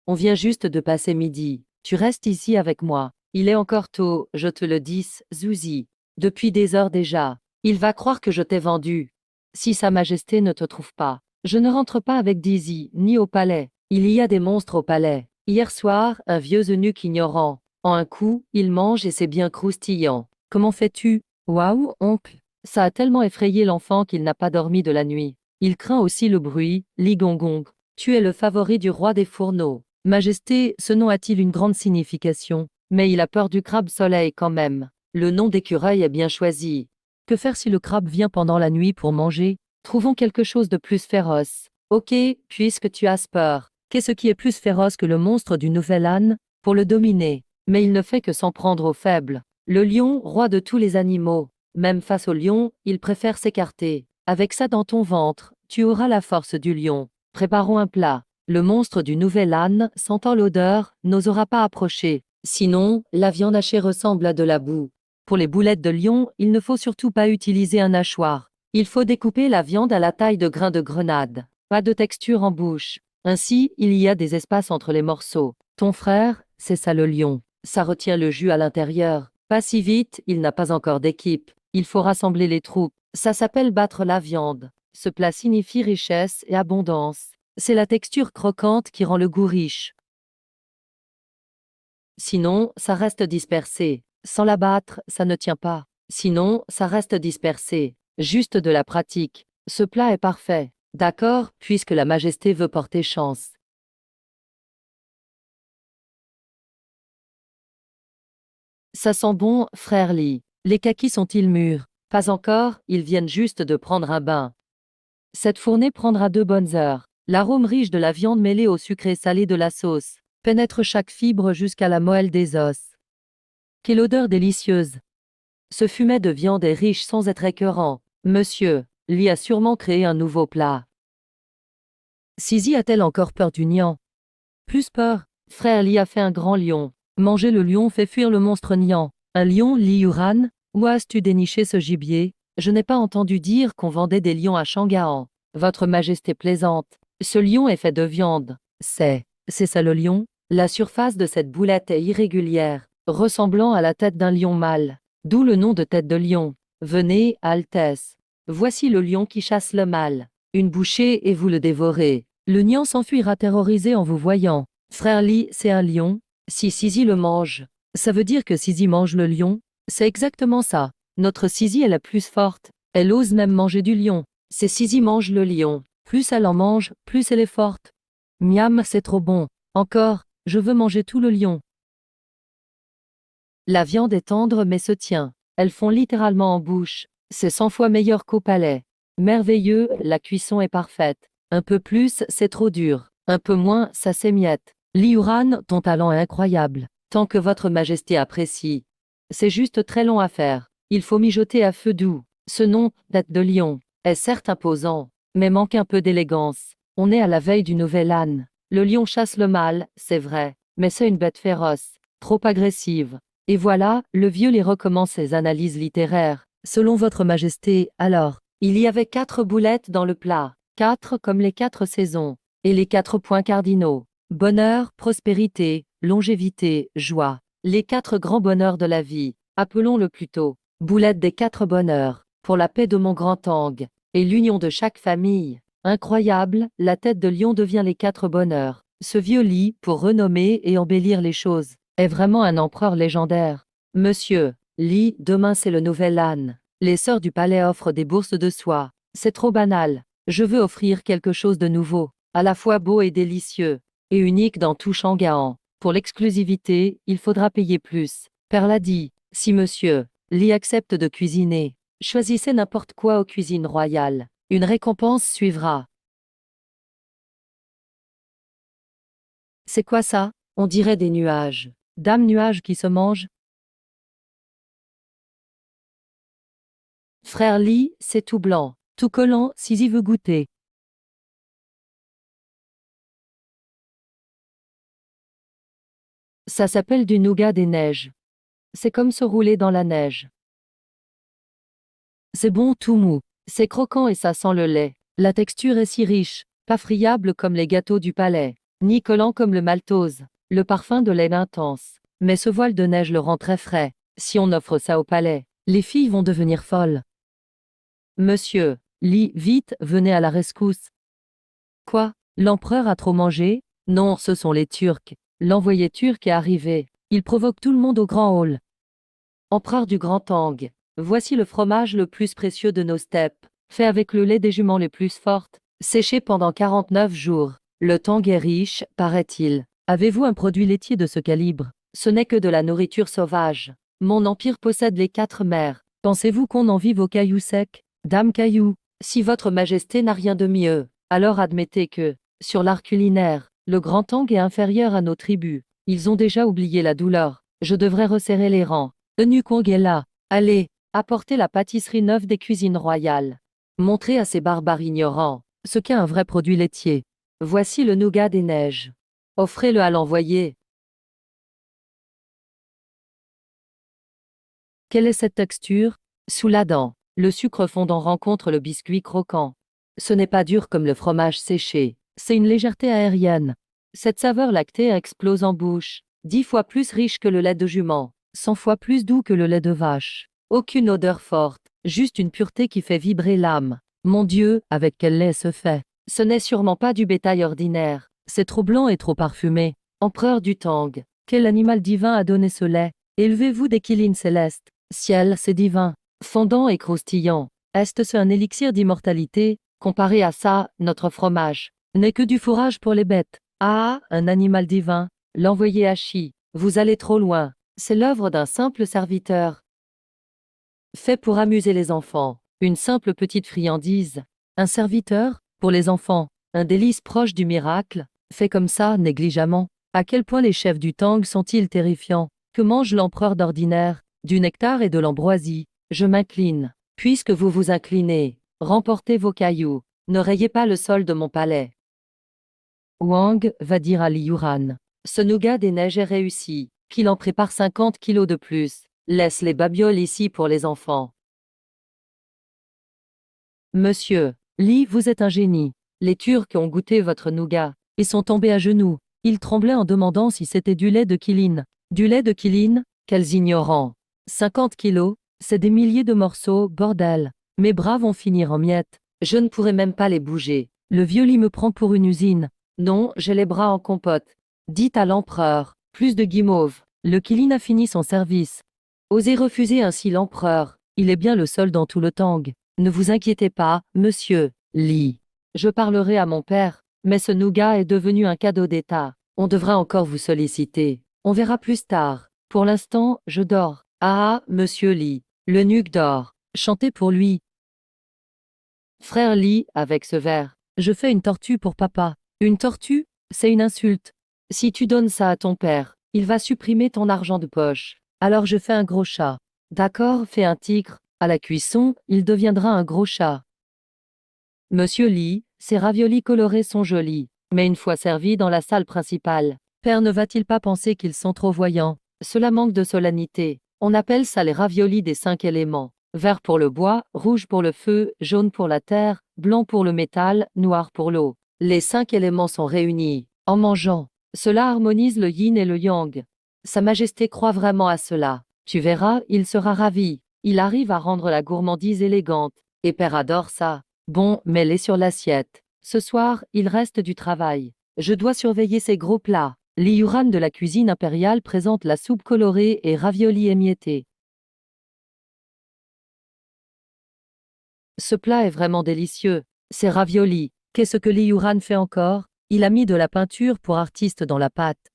On vient juste de passer midi. Tu restes ici avec moi. Il est encore tôt, je te le dis, Zuzi. Depuis des heures déjà. Il va croire que je t'ai vendu. Si Sa Majesté ne te trouve pas, je ne rentre pas avec Dizzy, ni au palais. Il y a des monstres au palais. Hier soir, un vieux eunuque ignorant En un coup, il mange et c'est bien croustillant. Comment fais-tu? Waouh, oncle! Ça a tellement effrayé l'enfant qu'il n'a pas dormi de la nuit. Il craint aussi le bruit. Li Gongong, tu es le favori du roi des fourneaux. Majesté, ce nom a-t-il une grande signification? Mais il a peur du crabe soleil quand même. Le nom d'écureuil est bien choisi. Que faire si le crabe vient pendant la nuit pour manger? Trouvons quelque chose de plus féroce. Ok, puisque tu as peur. Qu'est-ce qui est plus féroce que le monstre du nouvel âne? Pour le dominer. Mais il ne fait que s'en prendre aux faibles. Le lion, roi de tous les animaux. Même face au lion, il préfère s'écarter. Avec ça dans ton ventre, tu auras la force du lion. Préparons un plat. Le monstre du nouvel âne, sentant l'odeur, n'osera pas approcher. Sinon, la viande hachée ressemble à de la boue. Pour les boulettes de lion, il ne faut surtout pas utiliser un hachoir. Il faut découper la viande à la taille de grains de grenade. Pas de texture en bouche. Ainsi, il y a des espaces entre les morceaux. Ton frère, c'est ça le lion. Ça retient le jus à l'intérieur. Pas si vite, il n'a pas encore d'équipe. Il faut rassembler les troupes. Ça s'appelle battre la viande. Ce plat signifie richesse et abondance. C'est la texture croquante qui rend le goût riche. Sinon, ça reste dispersé. Sans la battre, ça ne tient pas. Sinon, ça reste dispersé. Juste de la pratique. Ce plat est parfait. D'accord, puisque la majesté veut porter chance. Ça sent bon, frère Lee. Les kakis sont-ils mûrs? Pas encore, ils viennent juste de prendre un bain. Cette fournée prendra 2 bonnes heures. L'arôme riche de la viande mêlée au sucré salé de la sauce pénètre chaque fibre jusqu'à la moelle des os. Quelle odeur délicieuse! Ce fumet de viande est riche sans être écœurant. Monsieur, Lee a sûrement créé un nouveau plat. Sisi a-t-elle encore peur du nian? Plus peur. Frère Lee a fait un grand lion. Manger le lion fait fuir le monstre nian. Un lion, Li Yuran? Où as-tu déniché ce gibier? Je n'ai pas entendu dire qu'on vendait des lions à Shangaan. Votre Majesté plaisante. Ce lion est fait de viande. C'est ça le lion? La surface de cette boulette est irrégulière, ressemblant à la tête d'un lion mâle. D'où le nom de tête de lion. Venez, Altesse. Voici le lion qui chasse le mâle. Une bouchée et vous le dévorez. Le nian s'enfuira terrorisé en vous voyant. Frère Lee, c'est un lion? Si Sisi le mange. Ça veut dire que Sisi mange le lion? C'est exactement ça. Notre Sisi est la plus forte. Elle ose même manger du lion. C'est Sisi mange le lion. Plus elle en mange, plus elle est forte. Miam, c'est trop bon. Encore, je veux manger tout le lion. La viande est tendre mais se tient. Elles font littéralement en bouche. C'est 100 fois meilleur qu'au palais. Merveilleux, la cuisson est parfaite. Un peu plus, c'est trop dur. Un peu moins, ça s'émiette. Liuran, ton talent est incroyable. Tant que votre majesté apprécie. C'est juste très long à faire. Il faut mijoter à feu doux. Ce nom, tête de lion, est certes imposant, mais manque un peu d'élégance. On est à la veille du nouvel âne. Le lion chasse le mâle, c'est vrai, mais c'est une bête féroce, trop agressive. Et voilà, le vieux les recommence ses analyses littéraires. Selon votre majesté, alors, il y avait 4 boulettes dans le plat, 4 comme les 4 saisons, et les 4 points cardinaux. Bonheur, prospérité, longévité, joie. Les 4 grands bonheurs de la vie. Appelons-le plutôt boulette des 4 bonheurs, pour la paix de mon grand Tang, et l'union de chaque famille. Incroyable, la tête de lion devient les 4 bonheurs. Ce vieux lit, pour renommer et embellir les choses, est vraiment un empereur légendaire. Monsieur, Lee, demain c'est le nouvel âne. Les sœurs du palais offrent des bourses de soie. C'est trop banal. Je veux offrir quelque chose de nouveau, à la fois beau et délicieux, et unique dans tout Shangaan. Pour l'exclusivité, il faudra payer plus. Perle a dit, si monsieur, Lee accepte de cuisiner, choisissez n'importe quoi aux cuisines royales. Une récompense suivra. C'est quoi ça? On dirait des nuages. Dame nuage qui se mange? Frère Lee, c'est tout blanc, tout collant, Sisi veut goûter. Ça s'appelle du nougat des neiges. C'est comme se rouler dans la neige. C'est bon tout mou. C'est croquant et ça sent le lait. La texture est si riche, pas friable comme les gâteaux du palais, ni collant comme le maltose. Le parfum de lait intense. Mais ce voile de neige le rend très frais. Si on offre ça au palais, les filles vont devenir folles. Monsieur, Lee, vite, venez à la rescousse. Quoi? L'empereur a trop mangé? Non, ce sont les Turcs. L'envoyé turc est arrivé. Il provoque tout le monde au grand hall. Empereur du Grand Tang, voici le fromage le plus précieux de nos steppes, fait avec le lait des juments les plus fortes, séché pendant 49 jours. Le Tang est riche, paraît-il. Avez-vous un produit laitier de ce calibre? Ce n'est que de la nourriture sauvage. Mon empire possède les 4 mers. Pensez-vous qu'on en vive aux cailloux secs? Dame Caillou, si votre majesté n'a rien de mieux, alors admettez que, sur l'art culinaire, le Grand Tang est inférieur à nos tribus. Ils ont déjà oublié la douleur. Je devrais resserrer les rangs. Nukong est là. Allez, apportez la pâtisserie neuve des cuisines royales. Montrez à ces barbares ignorants ce qu'est un vrai produit laitier. Voici le nougat des neiges. Offrez-le à l'envoyé. Quelle est cette texture? Sous la dent, le sucre fondant rencontre le biscuit croquant. Ce n'est pas dur comme le fromage séché, c'est une légèreté aérienne. Cette saveur lactée explose en bouche, 10 fois plus riche que le lait de jument, 100 fois plus doux que le lait de vache. Aucune odeur forte, juste une pureté qui fait vibrer l'âme. Mon Dieu, avec quel lait se fait? Ce n'est sûrement pas du bétail ordinaire, c'est trop blanc et trop parfumé. Empereur du Tang, quel animal divin a donné ce lait? Élevez-vous des kilines célestes. Ciel, c'est divin, fondant et croustillant. Est-ce un élixir d'immortalité? Comparé à ça, notre fromage n'est que du fourrage pour les bêtes. Ah, un animal divin, l'envoyé à Chi. Vous allez trop loin. C'est l'œuvre d'un simple serviteur. Fait pour amuser les enfants. Une simple petite friandise. Un serviteur, pour les enfants. Un délice proche du miracle. Fait comme ça, négligemment. À quel point les chefs du Tang sont-ils terrifiants? Que mange l'empereur d'ordinaire? Du nectar et de l'ambroisie. Je m'incline. Puisque vous vous inclinez, remportez vos cailloux. Ne rayez pas le sol de mon palais. Wang va dire à Li Yuran. Ce nougat des neiges est réussi. Qu'il en prépare 50 kilos de plus. Laisse les babioles ici pour les enfants. Monsieur, Li, vous êtes un génie. Les Turcs ont goûté votre nougat et sont tombés à genoux. Ils tremblaient en demandant si c'était du lait de Kiline. Du lait de Kiline? Quels ignorants! 50 kilos, c'est des milliers de morceaux, bordel. Mes bras vont finir en miettes. Je ne pourrai même pas les bouger. Le vieux Li me prend pour une usine. Non, j'ai les bras en compote. Dites à l'empereur, plus de guimauve. Le Kiline a fini son service. Osez refuser ainsi l'empereur. Il est bien le seul dans tout le Tang. Ne vous inquiétez pas, monsieur Li. Je parlerai à mon père, mais ce nougat est devenu un cadeau d'État. On devra encore vous solliciter. On verra plus tard. Pour l'instant, je dors. Ah, monsieur Li. L'eunuque dort. Chantez pour lui. Frère Li, avec ce verre. Je fais une tortue pour papa. Une tortue? C'est une insulte. Si tu donnes ça à ton père, il va supprimer ton argent de poche. Alors je fais un gros chat. D'accord, fais un tigre. À la cuisson, il deviendra un gros chat. Monsieur Li, ces raviolis colorés sont jolis, mais une fois servis dans la salle principale, père ne va-t-il pas penser qu'ils sont trop voyants? Cela manque de solennité. On appelle ça les raviolis des 5 éléments. Vert pour le bois, rouge pour le feu, jaune pour la terre, blanc pour le métal, noir pour l'eau. Les 5 éléments sont réunis. En mangeant, cela harmonise le yin et le yang. Sa Majesté croit vraiment à cela. Tu verras, il sera ravi. Il arrive à rendre la gourmandise élégante. Et père adore ça. Bon, mets-les sur l'assiette. Ce soir, il reste du travail. Je dois surveiller ces gros plats. Li Yuran de la cuisine impériale présente la soupe colorée et raviolis émiettés. Ce plat est vraiment délicieux. C'est ravioli. Qu'est-ce que Li Yuran fait encore? Il a mis de la peinture pour artiste dans la pâte.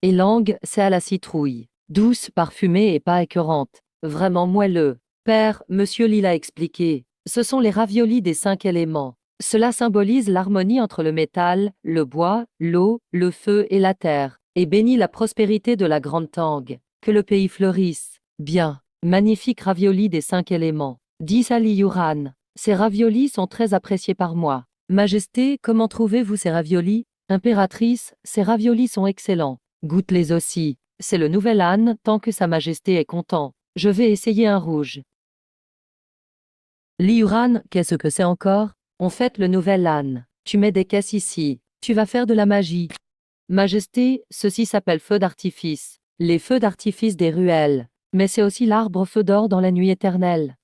Et langue, c'est à la citrouille. Douce, parfumée et pas écœurante. Vraiment moelleux. Père, monsieur Li l'a expliqué. Ce sont les raviolis des 5 éléments. Cela symbolise l'harmonie entre le métal, le bois, l'eau, le feu et la terre, et bénit la prospérité de la Grande Tang. Que le pays fleurisse. Bien. Magnifique ravioli des 5 éléments. 10 à Li Yuran. Ces raviolis sont très appréciés par moi. Majesté, comment trouvez-vous ces raviolis? Impératrice, ces raviolis sont excellents. Goûte-les aussi. C'est le nouvel âne, tant que Sa Majesté est content. Je vais essayer un rouge. Li Yuran, qu'est-ce que c'est encore? On fête le nouvel âne. Tu mets des caisses ici. Tu vas faire de la magie. Majesté, ceci s'appelle feu d'artifice. Les feux d'artifice des ruelles. Mais c'est aussi l'arbre feu d'or dans la nuit éternelle.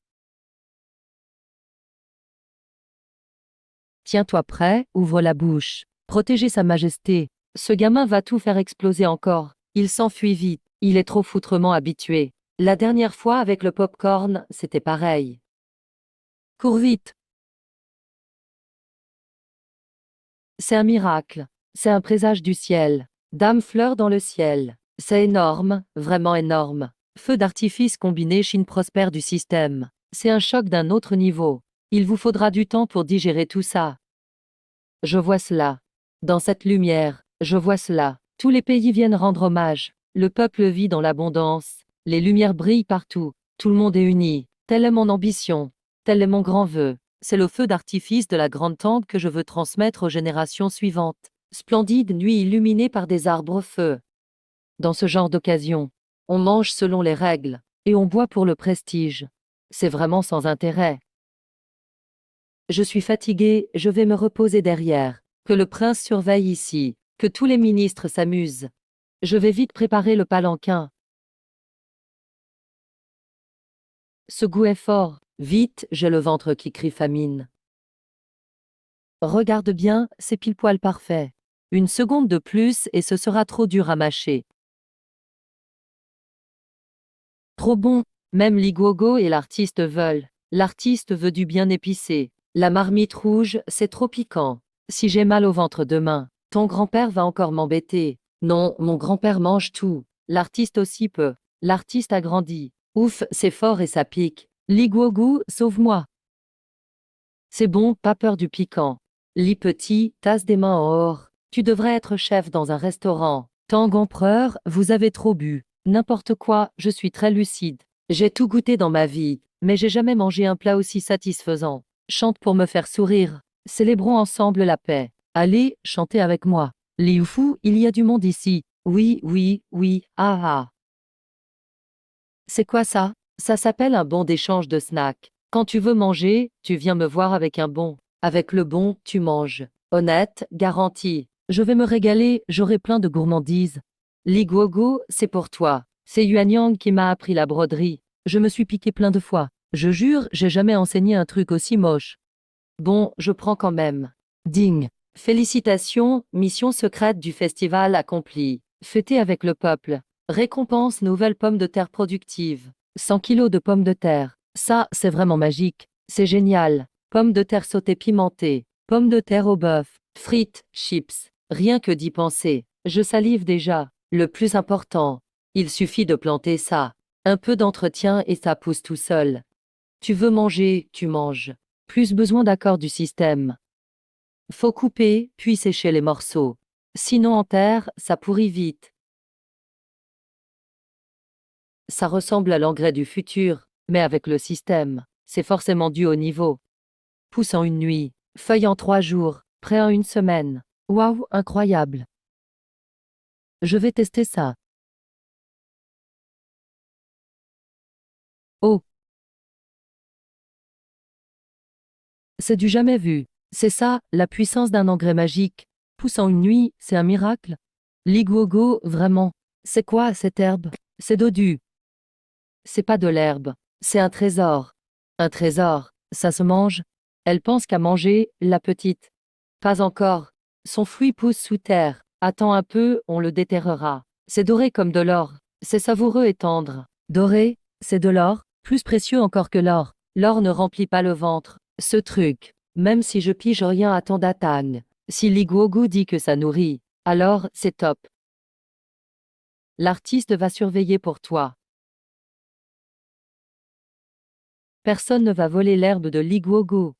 Tiens-toi prêt, ouvre la bouche. Protégez Sa Majesté. Ce gamin va tout faire exploser encore. Il s'enfuit vite. Il est trop foutrement habitué. La dernière fois avec le pop-corn, c'était pareil. Cours vite. C'est un miracle. C'est un présage du ciel. Dame fleur dans le ciel. C'est énorme, vraiment énorme. Feu d'artifice combiné Chine prospère du système. C'est un choc d'un autre niveau. Il vous faudra du temps pour digérer tout ça. Je vois cela. Dans cette lumière, je vois cela. Tous les pays viennent rendre hommage. Le peuple vit dans l'abondance. Les lumières brillent partout. Tout le monde est uni. Telle est mon ambition. Tel est mon grand vœu. C'est le feu d'artifice de la grande tente que je veux transmettre aux générations suivantes. Splendide nuit illuminée par des arbres feu. Dans ce genre d'occasion, on mange selon les règles, et on boit pour le prestige. C'est vraiment sans intérêt. Je suis fatigué, je vais me reposer derrière. Que le prince surveille ici, que tous les ministres s'amusent. Je vais vite préparer le palanquin. Ce goût est fort. Vite, j'ai le ventre qui crie famine. Regarde bien, c'est pile poil parfait. Une seconde de plus et ce sera trop dur à mâcher. Trop bon, même l'iguogo et l'artiste veulent. L'artiste veut du bien épicé. La marmite rouge, c'est trop piquant. Si j'ai mal au ventre demain, ton grand-père va encore m'embêter. Non, mon grand-père mange tout. L'artiste aussi peut. L'artiste a grandi. Ouf, c'est fort et ça pique. L'iguogo, sauve-moi. C'est bon, pas peur du piquant. Lis petit, tasse des mains en or. Tu devrais être chef dans un restaurant. Tang empereur, vous avez trop bu. N'importe quoi, je suis très lucide. J'ai tout goûté dans ma vie, mais j'ai jamais mangé un plat aussi satisfaisant. Chante pour me faire sourire. Célébrons ensemble la paix. Allez, chantez avec moi. Liu Fu, il y a du monde ici. Oui, oui, oui, ah ah. C'est quoi ça? Ça s'appelle un bon d'échange de snacks. Quand tu veux manger, tu viens me voir avec un bon. Avec le bon, tu manges. Honnête, garanti. Je vais me régaler, j'aurai plein de gourmandises. Li Guogu, c'est pour toi. C'est Yuanyang qui m'a appris la broderie. Je me suis piqué plein de fois. Je jure, j'ai jamais enseigné un truc aussi moche. Bon, je prends quand même. Ding. Félicitations, mission secrète du festival accomplie. Fêtez avec le peuple. Récompense nouvelle pomme de terre productive. 100 kilos de pommes de terre. Ça, c'est vraiment magique. C'est génial. Pommes de terre sautées pimentées. Pommes de terre au bœuf. Frites, chips. Rien que d'y penser. Je salive déjà. Le plus important. Il suffit de planter ça. Un peu d'entretien et ça pousse tout seul. Tu veux manger, tu manges. Plus besoin d'accord du système. Faut couper, puis sécher les morceaux. Sinon en terre, ça pourrit vite. Ça ressemble à l'engrais du futur, mais avec le système. C'est forcément dû au niveau. Pousse en une nuit, feuille en 3 jours, prêt en une semaine. Waouh, incroyable. Je vais tester ça. Oh, c'est du jamais vu. C'est ça, la puissance d'un engrais magique. Pousse en une nuit, c'est un miracle. L'iguogo, vraiment. C'est quoi cette herbe? C'est dodu. C'est pas de l'herbe. C'est un trésor. Un trésor, ça se mange? Elle pense qu'à manger, la petite. Pas encore. Son fruit pousse sous terre. Attends un peu, on le déterrera. C'est doré comme de l'or. C'est savoureux et tendre. Doré, c'est de l'or, plus précieux encore que l'or. L'or ne remplit pas le ventre. Ce truc, même si je pige rien à ton datang. Si l'iguogu dit que ça nourrit, alors c'est top. L'artiste va surveiller pour toi. Personne ne va voler l'herbe de l'iguogu.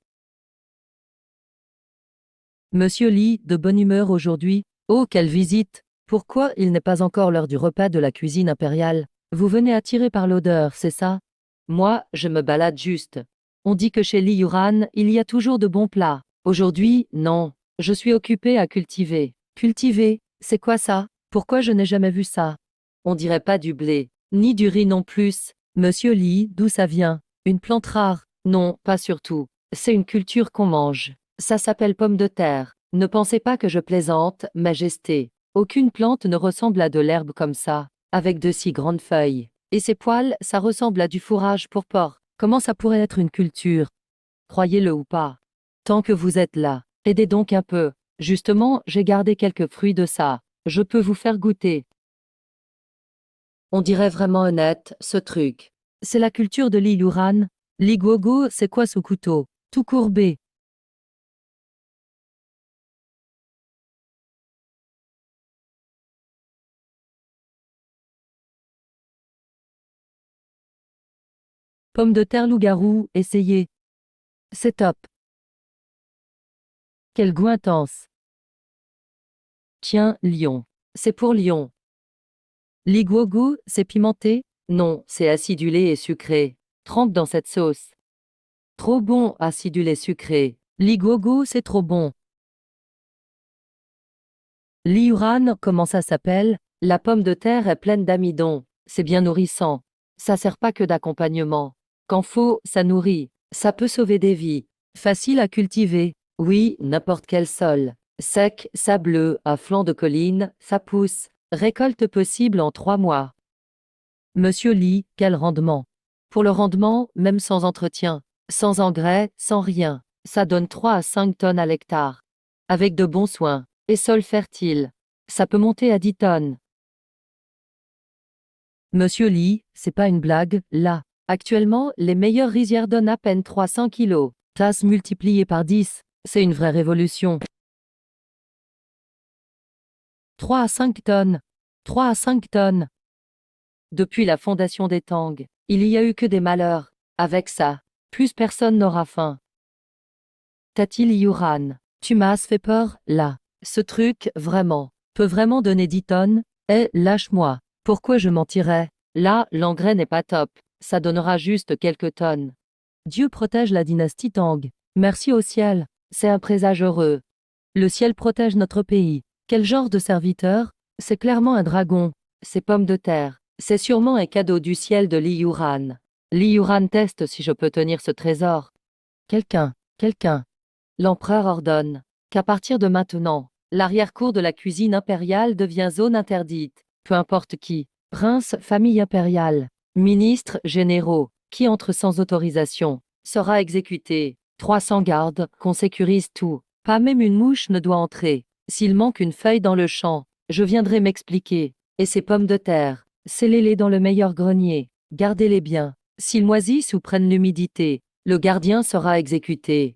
Monsieur Li, de bonne humeur aujourd'hui. Oh, quelle visite! Pourquoi il n'est pas encore l'heure du repas de la cuisine impériale? Vous venez attiré par l'odeur, c'est ça? Moi, je me balade juste. On dit que chez Li Yuran, il y a toujours de bons plats. Aujourd'hui, non. Je suis occupé à cultiver. Cultiver, c'est quoi ça? Pourquoi je n'ai jamais vu ça? On dirait pas du blé, ni du riz non plus. Monsieur Li, d'où ça vient? Une plante rare? Non, pas surtout. C'est une culture qu'on mange. Ça s'appelle pomme de terre. Ne pensez pas que je plaisante, majesté. Aucune plante ne ressemble à de l'herbe comme ça, avec de si grandes feuilles. Et ses poils, ça ressemble à du fourrage pour porc. Comment ça pourrait être une culture? Croyez-le ou pas. Tant que vous êtes là, aidez donc un peu. Justement, j'ai gardé quelques fruits de ça. Je peux vous faire goûter. On dirait vraiment honnête, ce truc. C'est la culture de l'Iyuran. L'Iguogo, c'est quoi ce couteau? Tout courbé. Pomme de terre loup-garou, essayez. C'est top. Quel goût intense. Tiens, Lyon. C'est pour Lyon. L'Iguogo, c'est pimenté? Non, c'est acidulé et sucré. Trempe dans cette sauce. Trop bon, acidulé sucré. L'Iguogo, c'est trop bon. L'Iyuran, comment ça s'appelle? La pomme de terre est pleine d'amidon. C'est bien nourrissant. Ça sert pas que d'accompagnement. Quand faut, ça nourrit. Ça peut sauver des vies. Facile à cultiver. Oui, n'importe quel sol. Sec, sableux, à flanc de colline, ça pousse. Récolte possible en 3 mois. Monsieur Lee, quel rendement? Pour le rendement, même sans entretien, sans engrais, sans rien, ça donne 3 à 5 tonnes à l'hectare. Avec de bons soins et sol fertile, ça peut monter à 10 tonnes. Monsieur Lee, c'est pas une blague, là. Actuellement, les meilleures rizières donnent à peine 300 kilos. Tasses multipliées par 10, c'est une vraie révolution. 3 à 5 tonnes. 3 à 5 tonnes. Depuis la fondation des Tang, il y a eu que des malheurs. Avec ça, plus personne n'aura faim. Tati Yuran, tu m'as fait peur, là. Ce truc, vraiment, peut vraiment donner 10 tonnes? Eh, lâche-moi. Pourquoi je mentirais? Là, l'engrais n'est pas top. Ça donnera juste quelques tonnes. Dieu protège la dynastie Tang. Merci au ciel. C'est un présage heureux. Le ciel protège notre pays. Quel genre de serviteur? C'est clairement un dragon. C'est pommes de terre. C'est sûrement un cadeau du ciel de l'Iyuran. L'Iyuran teste si je peux tenir ce trésor. Quelqu'un. L'empereur ordonne qu'à partir de maintenant, l'arrière-cour de la cuisine impériale devient zone interdite. Peu importe qui, prince, famille impériale, ministres, généraux, qui entre sans autorisation, sera exécuté. 300 gardes, qu'on sécurise tout. Pas même une mouche ne doit entrer. S'il manque une feuille dans le champ, je viendrai m'expliquer. Et ces pommes de terre, scellez-les dans le meilleur grenier. Gardez-les bien. S'ils moisissent ou prennent l'humidité, le gardien sera exécuté.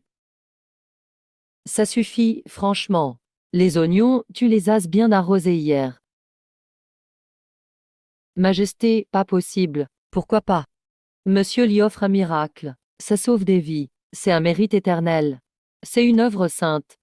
Ça suffit, franchement. Les oignons, tu les as bien arrosés hier. Majesté, pas possible. Pourquoi pas? Monsieur lui offre un miracle. Ça sauve des vies. C'est un mérite éternel. C'est une œuvre sainte.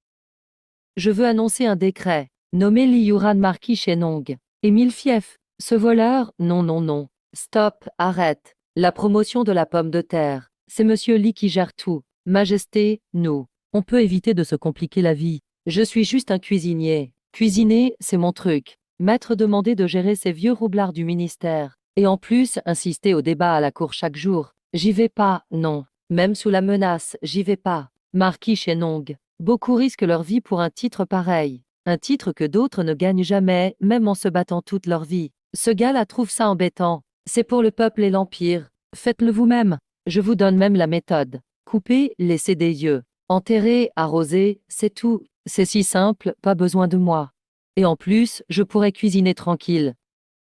Je veux annoncer un décret. Nommer Liyuran Marquis Shenong. Émile Fief. Ce voleur, non, non, non. Stop, arrête. La promotion de la pomme de terre. C'est Monsieur Li qui gère tout. Majesté, nous. On peut éviter de se compliquer la vie. Je suis juste un cuisinier. Cuisiner, c'est mon truc. Maître demandé de gérer ces vieux roublards du ministère. Et en plus, insister au débat à la cour chaque jour. J'y vais pas, non. Même sous la menace, j'y vais pas. Marquis Shenong. Beaucoup risquent leur vie pour un titre pareil. Un titre que d'autres ne gagnent jamais, même en se battant toute leur vie. Ce gars-là trouve ça embêtant. C'est pour le peuple et l'Empire. Faites-le vous-même. Je vous donne même la méthode. Coupez, laissez des yeux. Enterrer, arroser, c'est tout. C'est si simple, pas besoin de moi. Et en plus, je pourrais cuisiner tranquille.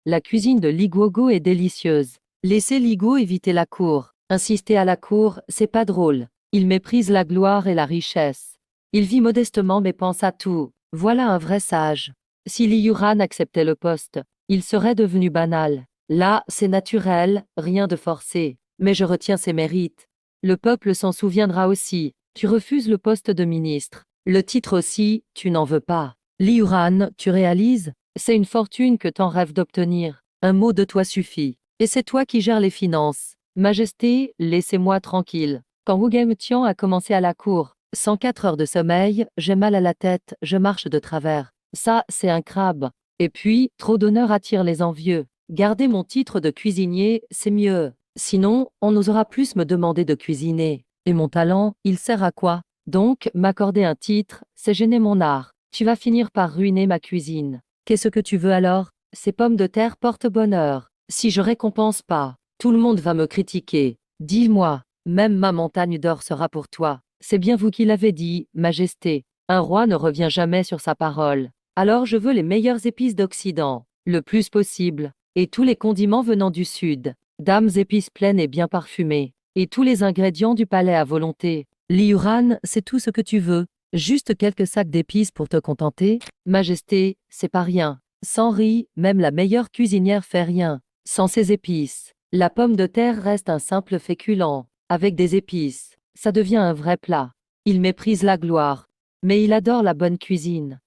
La cuisine de Liguogo est délicieuse. Laissez Ligo éviter la cour. Insister à la cour, c'est pas drôle. Il méprise la gloire et la richesse. Il vit modestement mais pense à tout. Voilà un vrai sage. Si Liyuran acceptait le poste, il serait devenu banal. Là, c'est naturel, rien de forcé. Mais je retiens ses mérites. Le peuple s'en souviendra aussi. Tu refuses le poste de ministre. Le titre aussi, tu n'en veux pas. Liyuran, tu réalises? C'est une fortune que t'en rêves d'obtenir. Un mot de toi suffit. Et c'est toi qui gères les finances. Majesté, laissez-moi tranquille. Quand Wu Tian a commencé à la cour, 104 heures de sommeil, j'ai mal à la tête, je marche de travers. Ça, c'est un crabe. Et puis, trop d'honneur attire les envieux. Garder mon titre de cuisinier, c'est mieux. Sinon, on n'osera plus me demander de cuisiner. Et mon talent, il sert à quoi? Donc, m'accorder un titre, c'est gêner mon art. Tu vas finir par ruiner ma cuisine. Qu'est-ce que tu veux alors? Ces pommes de terre portent bonheur. Si je récompense pas, tout le monde va me critiquer. Dis-moi, même ma montagne d'or sera pour toi. C'est bien vous qui l'avez dit, Majesté. Un roi ne revient jamais sur sa parole. Alors je veux les meilleures épices d'Occident, le plus possible. Et tous les condiments venant du sud. Dames épices pleines et bien parfumées. Et tous les ingrédients du palais à volonté. Liuran, c'est tout ce que tu veux. Juste quelques sacs d'épices pour te contenter. Majesté, c'est pas rien. Sans riz, même la meilleure cuisinière fait rien. Sans ces épices. La pomme de terre reste un simple féculent. Avec des épices, ça devient un vrai plat. Il méprise la gloire. Mais il adore la bonne cuisine.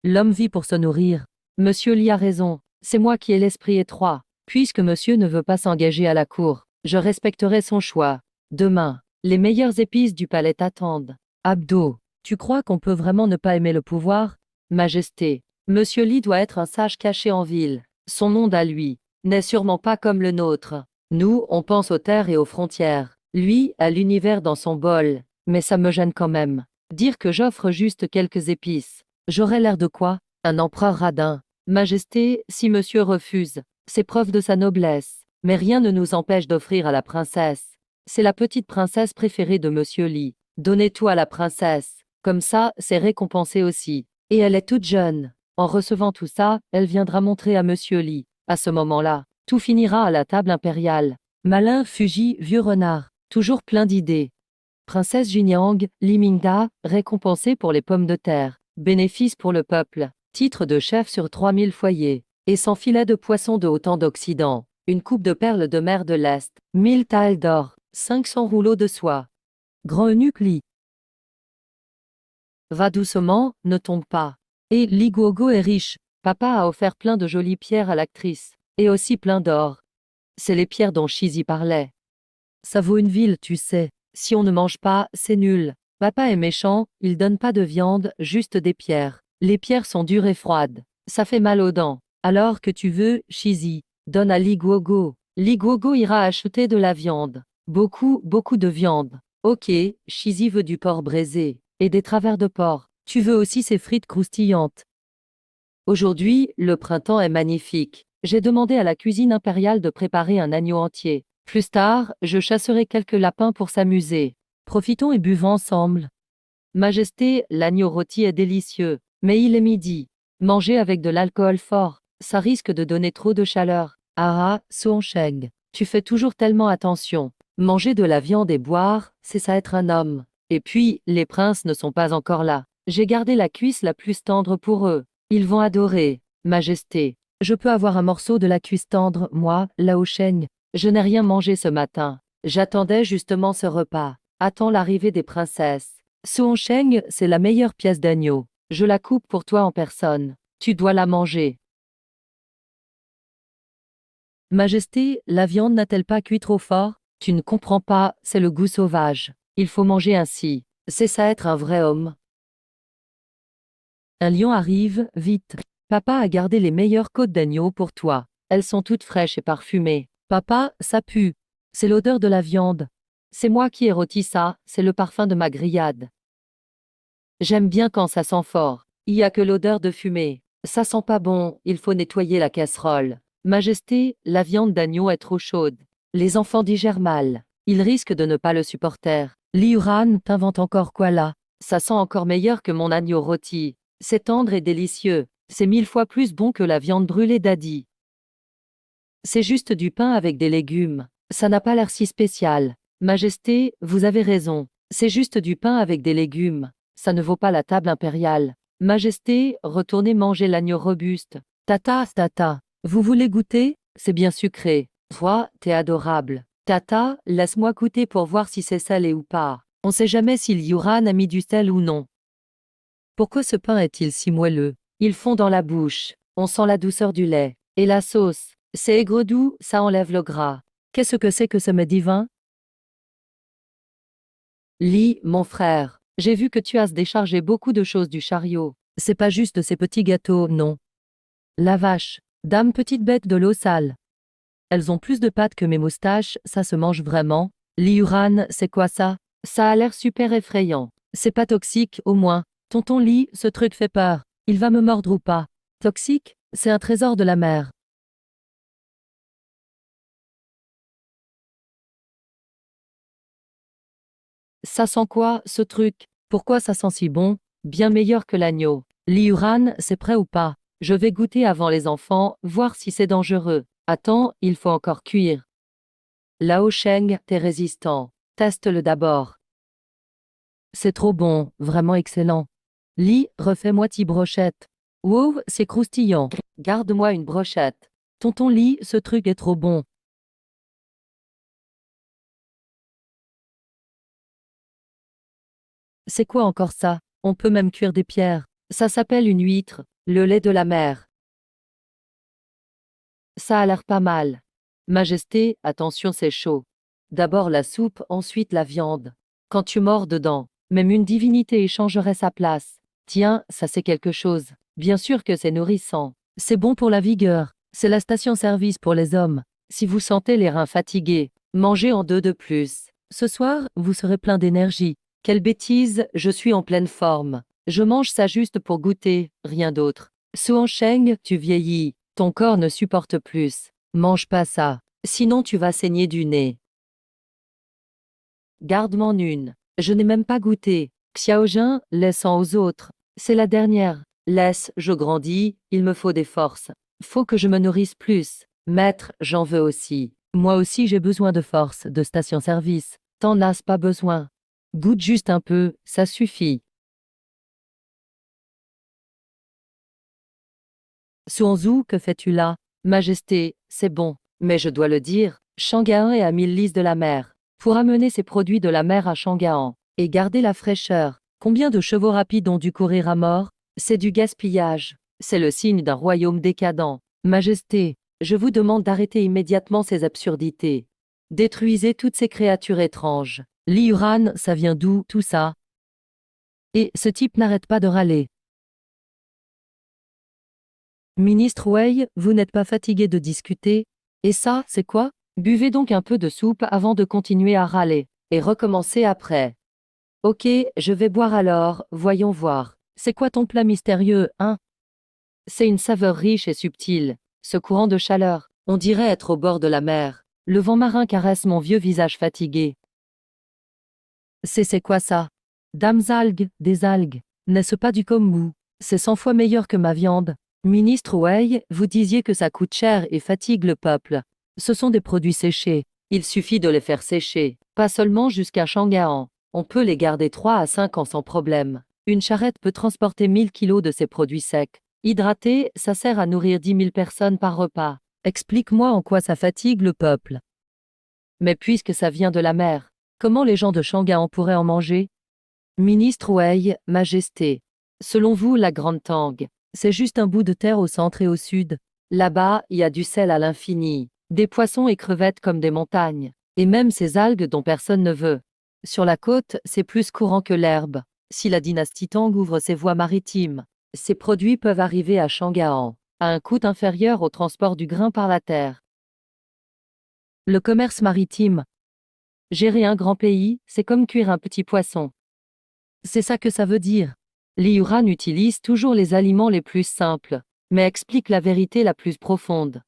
L'homme vit pour se nourrir. Monsieur Li a raison. C'est moi qui ai l'esprit étroit. Puisque monsieur ne veut pas s'engager à la cour, je respecterai son choix. Demain, les meilleures épices du palais t'attendent. Abdo, tu crois qu'on peut vraiment ne pas aimer le pouvoir? Majesté, Monsieur Li doit être un sage caché en ville. Son monde à lui n'est sûrement pas comme le nôtre. Nous, on pense aux terres et aux frontières. Lui, a l'univers dans son bol. Mais ça me gêne quand même. Dire que j'offre juste quelques épices. J'aurais l'air de quoi? Un empereur radin. Majesté, si monsieur refuse, c'est preuve de sa noblesse. Mais rien ne nous empêche d'offrir à la princesse. C'est la petite princesse préférée de monsieur Li. Donnez tout à la princesse. Comme ça, c'est récompensé aussi. Et elle est toute jeune. En recevant tout ça, elle viendra montrer à monsieur Li. À ce moment-là, tout finira à la table impériale. Malin Fuji, vieux renard, toujours plein d'idées. Princesse Jinyang, Li Mingda, récompensée pour les pommes de terre. Bénéfice pour le peuple. Titre de chef sur 3000 foyers. Et 100 filets de poisson de autant d'Occident. Une coupe de perles de mer de l'Est. 1000 taels d'or. 500 rouleaux de soie. Grand eunuque Li. Va doucement, ne tombe pas. Et Li Guogo est riche. Papa a offert plein de jolies pierres à l'actrice. Et aussi plein d'or. C'est les pierres dont Shizi parlait. Ça vaut une ville, tu sais. Si on ne mange pas, c'est nul. Papa est méchant, il donne pas de viande, juste des pierres. Les pierres sont dures et froides. Ça fait mal aux dents. Alors que tu veux, Shizi, donne à Li Guogo. Li Guogo ira acheter de la viande. Beaucoup, beaucoup de viande. Ok, Shizi veut du porc braisé. Et des travers de porc. Tu veux aussi ces frites croustillantes. Aujourd'hui, le printemps est magnifique. J'ai demandé à la cuisine impériale de préparer un agneau entier. Plus tard, je chasserai quelques lapins pour s'amuser. Profitons et buvons ensemble. Majesté, l'agneau rôti est délicieux, mais il est midi. Manger avec de l'alcool fort, ça risque de donner trop de chaleur. Ah, Suonsheng, tu fais toujours tellement attention. Manger de la viande et boire, c'est ça être un homme. Et puis, les princes ne sont pas encore là. J'ai gardé la cuisse la plus tendre pour eux. Ils vont adorer. Majesté, je peux avoir un morceau de la cuisse tendre, moi, Lao Sheng. Je n'ai rien mangé ce matin. J'attendais justement ce repas. Attends l'arrivée des princesses. Suonsheng, c'est la meilleure pièce d'agneau. Je la coupe pour toi en personne. Tu dois la manger. Majesté, la viande n'a-t-elle pas cuit trop fort? Tu ne comprends pas, c'est le goût sauvage. Il faut manger ainsi. C'est ça être un vrai homme. Un lion arrive, vite. Papa a gardé les meilleures côtes d'agneau pour toi. Elles sont toutes fraîches et parfumées. Papa, ça pue. C'est l'odeur de la viande. C'est moi qui ai rôti ça, c'est le parfum de ma grillade. J'aime bien quand ça sent fort. Il y a que l'odeur de fumée. Ça sent pas bon, il faut nettoyer la casserole. Majesté, la viande d'agneau est trop chaude. Les enfants digèrent mal. Ils risquent de ne pas le supporter. Liuran, t'inventes encore quoi là? Ça sent encore meilleur que mon agneau rôti. C'est tendre et délicieux. C'est 1000 fois plus bon que la viande brûlée d'Adi. C'est juste du pain avec des légumes. Ça n'a pas l'air si spécial. Majesté, vous avez raison. C'est juste du pain avec des légumes. Ça ne vaut pas la table impériale. Majesté, retournez manger l'agneau robuste. Tata, tata, vous voulez goûter? C'est bien sucré. Toi, t'es adorable. Tata, laisse-moi goûter pour voir si c'est salé ou pas. On sait jamais si Liuran a mis du sel ou non. Pourquoi ce pain est-il si moelleux? Il fond dans la bouche. On sent la douceur du lait. Et la sauce. C'est aigre-doux, ça enlève le gras. Qu'est-ce que c'est que ce mets divin? Li, mon frère, j'ai vu que tu as déchargé beaucoup de choses du chariot. C'est pas juste ces petits gâteaux, non. La vache, dame petite bête de l'eau sale. Elles ont plus de pattes que mes moustaches, ça se mange vraiment. Liuran, c'est quoi ça? Ça a l'air super effrayant. C'est pas toxique, au moins. Tonton Li, ce truc fait peur. Il va me mordre ou pas? Toxique? C'est un trésor de la mer. Ça sent quoi, ce truc? Pourquoi ça sent si bon? Bien meilleur que l'agneau. Liuran, c'est prêt ou pas? Je vais goûter avant les enfants, voir si c'est dangereux. Attends, il faut encore cuire. Lao Sheng, t'es résistant. Teste-le d'abord. C'est trop bon, vraiment excellent. Li, refais-moi tes brochettes. Wow, c'est croustillant. Garde-moi une brochette. Tonton Li, ce truc est trop bon. C'est quoi encore ça? On peut même cuire des pierres. Ça s'appelle une huître, le lait de la mer. Ça a l'air pas mal. Majesté, attention, c'est chaud. D'abord la soupe, ensuite la viande. Quand tu mords dedans, même une divinité échangerait sa place. Tiens, ça c'est quelque chose. Bien sûr que c'est nourrissant. C'est bon pour la vigueur. C'est la station-service pour les hommes. Si vous sentez les reins fatigués, mangez en deux de plus. Ce soir, vous serez plein d'énergie. Quelle bêtise, je suis en pleine forme. Je mange ça juste pour goûter, rien d'autre. Suan Sheng, tu vieillis. Ton corps ne supporte plus. Mange pas ça. Sinon tu vas saigner du nez. Garde-m'en une. Je n'ai même pas goûté. Xiaojin, laissant aux autres. C'est la dernière. Laisse, je grandis, il me faut des forces. Faut que je me nourrisse plus. Maître, j'en veux aussi. Moi aussi j'ai besoin de force, de station-service. T'en as pas besoin. Goûte juste un peu, ça suffit. Suanzhu, que fais-tu là? Majesté, c'est bon. Mais je dois le dire, Shanghain est à 1000 lis de la mer. Pour amener ces produits de la mer à Shanghain et garder la fraîcheur, combien de chevaux rapides ont dû courir à mort? C'est du gaspillage. C'est le signe d'un royaume décadent. Majesté, je vous demande d'arrêter immédiatement ces absurdités. Détruisez toutes ces créatures étranges. Li Yuran, ça vient d'où, tout ça? Et ce type n'arrête pas de râler. Ministre Wei, vous n'êtes pas fatigué de discuter? Et ça, c'est quoi? Buvez donc un peu de soupe avant de continuer à râler. Et recommencez après. Ok, je vais boire alors, voyons voir. C'est quoi ton plat mystérieux, hein? C'est une saveur riche et subtile. Ce courant de chaleur, on dirait être au bord de la mer. Le vent marin caresse mon vieux visage fatigué. C'est quoi ça? Dames algues, des algues. N'est-ce pas du kombu? C'est 100 fois meilleur que ma viande. Ministre Wei, vous disiez que ça coûte cher et fatigue le peuple. Ce sont des produits séchés. Il suffit de les faire sécher. Pas seulement jusqu'à Shanghain. On peut les garder 3 à 5 ans sans problème. Une charrette peut transporter 1000 kilos de ces produits secs. Hydratés, ça sert à nourrir 10 000 personnes par repas. Explique-moi en quoi ça fatigue le peuple. Mais puisque ça vient de la mer, comment les gens de Shanghain pourraient en manger? Ministre Wei, Majesté. Selon vous, la Grande Tang, c'est juste un bout de terre au centre et au sud. Là-bas, il y a du sel à l'infini, des poissons et crevettes comme des montagnes, et même ces algues dont personne ne veut. Sur la côte, c'est plus courant que l'herbe. Si la dynastie Tang ouvre ses voies maritimes, ces produits peuvent arriver à Shanghain, à un coût inférieur au transport du grain par la terre. Le commerce maritime. Gérer un grand pays, c'est comme cuire un petit poisson. C'est ça que ça veut dire. Li Yuran utilise toujours les aliments les plus simples, mais explique la vérité la plus profonde.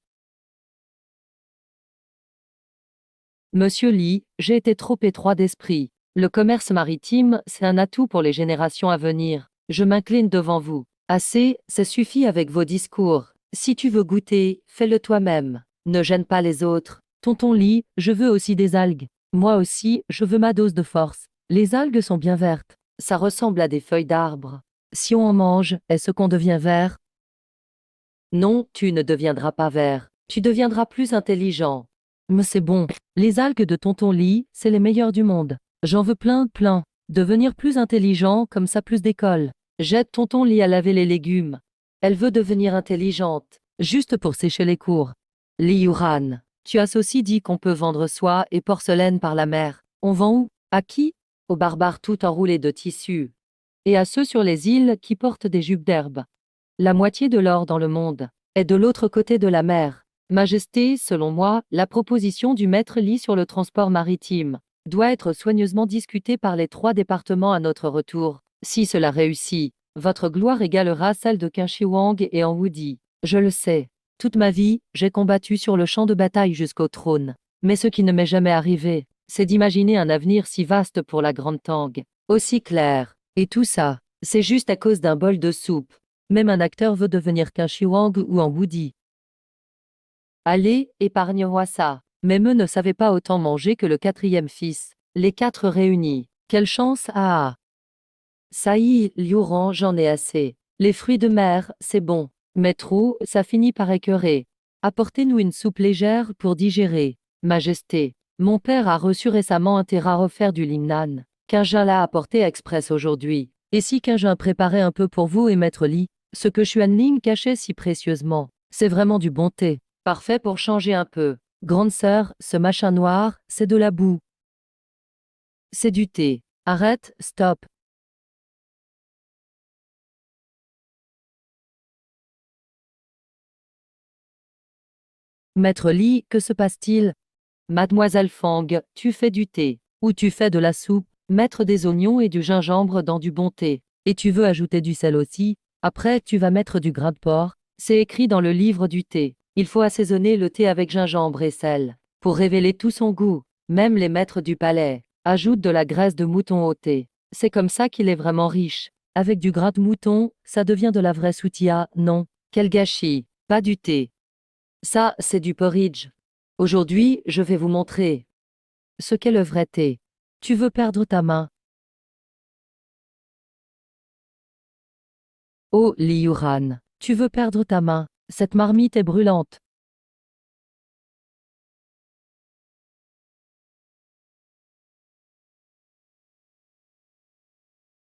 Monsieur Li, j'ai été trop étroit d'esprit. Le commerce maritime, c'est un atout pour les générations à venir. Je m'incline devant vous. Assez, ça suffit avec vos discours. Si tu veux goûter, fais-le toi-même. Ne gêne pas les autres. Tonton Li, je veux aussi des algues. Moi aussi, je veux ma dose de force. Les algues sont bien vertes. Ça ressemble à des feuilles d'arbre. Si on en mange, est-ce qu'on devient vert? Non, tu ne deviendras pas vert. Tu deviendras plus intelligent. Mais c'est bon. Les algues de Tonton Li, c'est les meilleures du monde. J'en veux plein, plein. Devenir plus intelligent, comme ça plus d'école. J'aide Tonton Li à laver les légumes. Elle veut devenir intelligente, juste pour sécher les cours. Li Yuran, tu as aussi dit qu'on peut vendre soie et porcelaine par la mer. On vend où? À qui? Aux barbares tout enroulés de tissu. Et à ceux sur les îles qui portent des jupes d'herbe. La moitié de l'or dans le monde est de l'autre côté de la mer. Majesté, selon moi, la proposition du maître Li sur le transport maritime doit être soigneusement discutée par les 3 départements à notre retour. Si cela réussit, votre gloire égalera celle de Qin et en Wudi. Je le sais. Toute ma vie, j'ai combattu sur le champ de bataille jusqu'au trône. Mais ce qui ne m'est jamais arrivé, c'est d'imaginer un avenir si vaste pour la Grande Tang, aussi clair. Et tout ça, c'est juste à cause d'un bol de soupe. Même un acteur veut devenir Qin ou en Wudi. Allez, épargne-moi ça. Mais me ne savait pas autant manger que le quatrième fils. Les quatre réunis. Quelle chance, ah! Ça y est, Liouran, j'en ai assez. Les fruits de mer, c'est bon. Mais trop, ça finit par écœurer. Apportez-nous une soupe légère pour digérer. Majesté, mon père a reçu récemment un terrain offert du Lingnan. Qu'un l'a apporté express aujourd'hui. Et si qu'un préparait un peu pour vous et maître Li, ce que Xuanling cachait si précieusement. C'est vraiment du bon thé. Parfait pour changer un peu. Grande sœur, ce machin noir, c'est de la boue. C'est du thé. Arrête, stop. Maître Li, que se passe-t-il? Mademoiselle Fang, tu fais du thé. Ou tu fais de la soupe, mettre des oignons et du gingembre dans du bon thé. Et tu veux ajouter du sel aussi. Après, tu vas mettre du gras de porc. C'est écrit dans le livre du thé. Il faut assaisonner le thé avec gingembre et sel. Pour révéler tout son goût. Même les maîtres du palais ajoutent de la graisse de mouton au thé. C'est comme ça qu'il est vraiment riche. Avec du gras de mouton, ça devient de la vraie soutia, non? Quel gâchis. Pas du thé. Ça, c'est du porridge. Aujourd'hui, je vais vous montrer ce qu'est le vrai thé. Tu veux perdre ta main? Oh, Liuran, tu veux perdre ta main? Cette marmite est brûlante.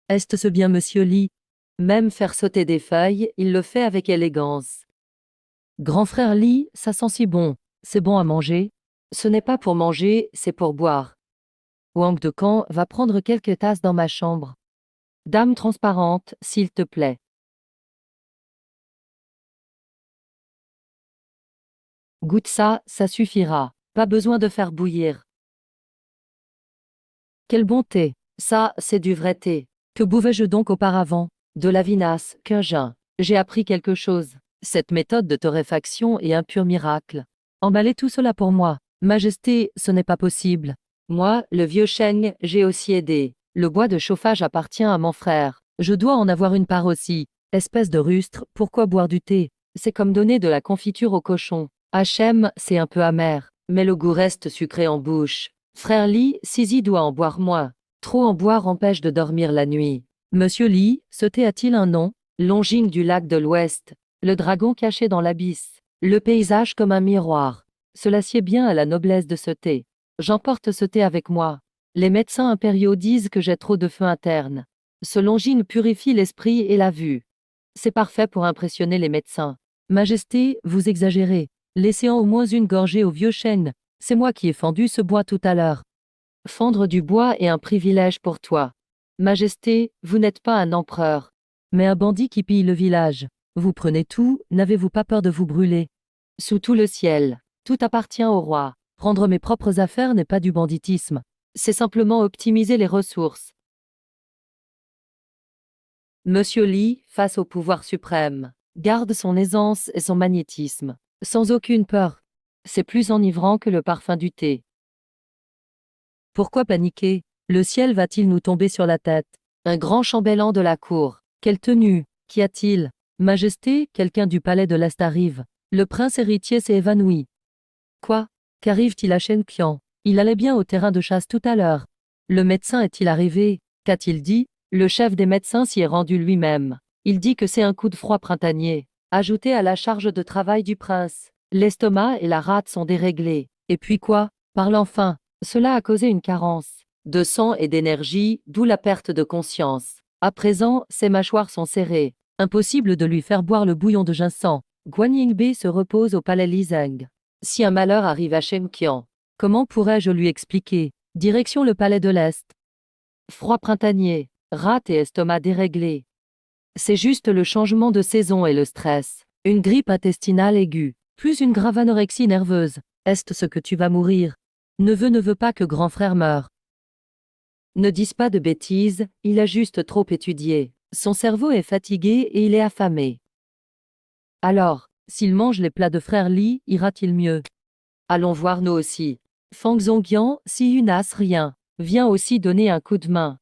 Est-ce bien, monsieur Li? Même faire sauter des feuilles, il le fait avec élégance. Grand frère Li, ça sent si bon. C'est bon à manger? Ce n'est pas pour manger, c'est pour boire. Wang de Camp va prendre quelques tasses dans ma chambre. Dame transparente, s'il te plaît. Goûte ça, ça suffira. Pas besoin de faire bouillir. Quelle bonté! Ça, c'est du vrai thé. Que bouvais-je donc auparavant? De la vinasse, qu'un gin. J'ai appris quelque chose. Cette méthode de torréfaction est un pur miracle. Emballez tout cela pour moi. Majesté, ce n'est pas possible. Moi, le vieux Sheng, j'ai aussi aidé. Le bois de chauffage appartient à mon frère. Je dois en avoir une part aussi. Espèce de rustre, pourquoi boire du thé? C'est comme donner de la confiture au cochon. Hachem, c'est un peu amer, mais le goût reste sucré en bouche. Frère Li, Sisi doit en boire moins. Trop en boire empêche de dormir la nuit. Monsieur Li, ce thé a-t-il un nom? Longine du lac de l'Ouest. Le dragon caché dans l'abysse. Le paysage comme un miroir. Cela sied bien à la noblesse de ce thé. J'emporte ce thé avec moi. Les médecins impériaux disent que j'ai trop de feu interne. Ce longine purifie l'esprit et la vue. C'est parfait pour impressionner les médecins. Majesté, vous exagérez. Laissez au moins une gorgée au vieux chêne. C'est moi qui ai fendu ce bois tout à l'heure. Fendre du bois est un privilège pour toi. Majesté, vous n'êtes pas un empereur, mais un bandit qui pille le village. Vous prenez tout, n'avez-vous pas peur de vous brûler? Sous tout le ciel, tout appartient au roi. Prendre mes propres affaires n'est pas du banditisme. C'est simplement optimiser les ressources. Monsieur Li, face au pouvoir suprême, garde son aisance et son magnétisme, sans aucune peur. C'est plus enivrant que le parfum du thé. Pourquoi paniquer? Le ciel va-t-il nous tomber sur la tête? Un grand chambellan de la cour. Quelle tenue? Qu'y a-t-il? Majesté, quelqu'un du palais de l'Est arrive. Le prince héritier s'est évanoui. Quoi? Qu'arrive-t-il à Shenqian? Il allait bien au terrain de chasse tout à l'heure. Le médecin est-il arrivé? Qu'a-t-il dit? Le chef des médecins s'y est rendu lui-même. Il dit que c'est un coup de froid printanier, ajouté à la charge de travail du prince. L'estomac et la rate sont déréglés. Et puis quoi? Parle enfin. Cela a causé une carence de sang et d'énergie, d'où la perte de conscience. À présent, ses mâchoires sont serrées. Impossible de lui faire boire le bouillon de ginseng. Guan Yingbe se repose au palais Lizeng. Si un malheur arrive à Shenqian, comment pourrais-je lui expliquer? Direction le palais de l'Est. Froid printanier, rate et estomac déréglés. C'est juste le changement de saison et le stress. Une grippe intestinale aiguë, plus une grave anorexie nerveuse. Est-ce ce que tu vas mourir? Neveu ne veut pas que grand frère meure. Ne dis pas de bêtises, il a juste trop étudié. Son cerveau est fatigué et il est affamé. Alors, s'il mange les plats de frère Li, ira-t-il mieux? Allons voir nous aussi. Fang Zongyan, si Yunas rien, viens aussi donner un coup de main.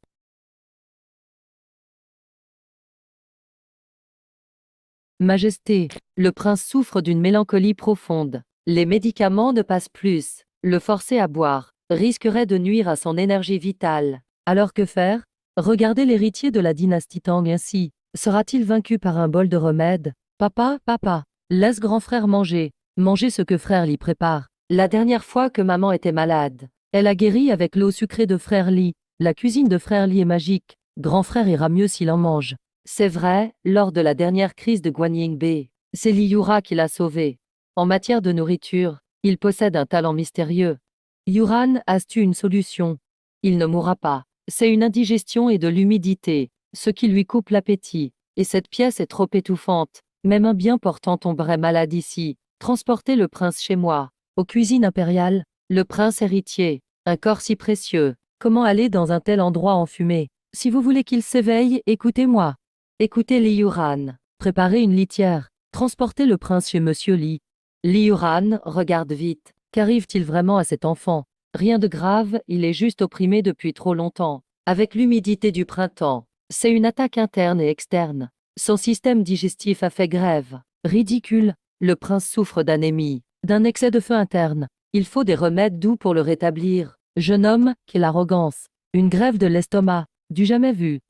Majesté, le prince souffre d'une mélancolie profonde. Les médicaments ne passent plus. Le forcer à boire risquerait de nuire à son énergie vitale. Alors que faire? Regardez l'héritier de la dynastie Tang ainsi. Sera-t-il vaincu par un bol de remède? Papa, papa, laisse grand frère manger. Manger ce que frère Li prépare. La dernière fois que maman était malade, elle a guéri avec l'eau sucrée de frère Li. La cuisine de frère Li est magique. Grand frère ira mieux s'il en mange. C'est vrai, lors de la dernière crise de Guanyin-Bei, c'est Li Yura qui l'a sauvé. En matière de nourriture, il possède un talent mystérieux. Yuran as-tu une solution? Il ne mourra pas. C'est une indigestion et de l'humidité, ce qui lui coupe l'appétit. Et cette pièce est trop étouffante. Même un bien portant tomberait malade ici. Transportez le prince chez moi. Aux cuisines impériales, le prince héritier. Un corps si précieux. Comment aller dans un tel endroit enfumé? Si vous voulez qu'il s'éveille, écoutez-moi. Écoutez Li Yuran. Préparez une litière. Transportez le prince chez Monsieur Li. Li Yuran regarde vite. Qu'arrive-t-il vraiment à cet enfant? Rien de grave, il est juste opprimé depuis trop longtemps. Avec l'humidité du printemps, c'est une attaque interne et externe. Son système digestif a fait grève. Ridicule. Le prince souffre d'anémie, d'un excès de feu interne. Il faut des remèdes doux pour le rétablir. Jeune homme, quelle arrogance. Une grève de l'estomac, du jamais vu.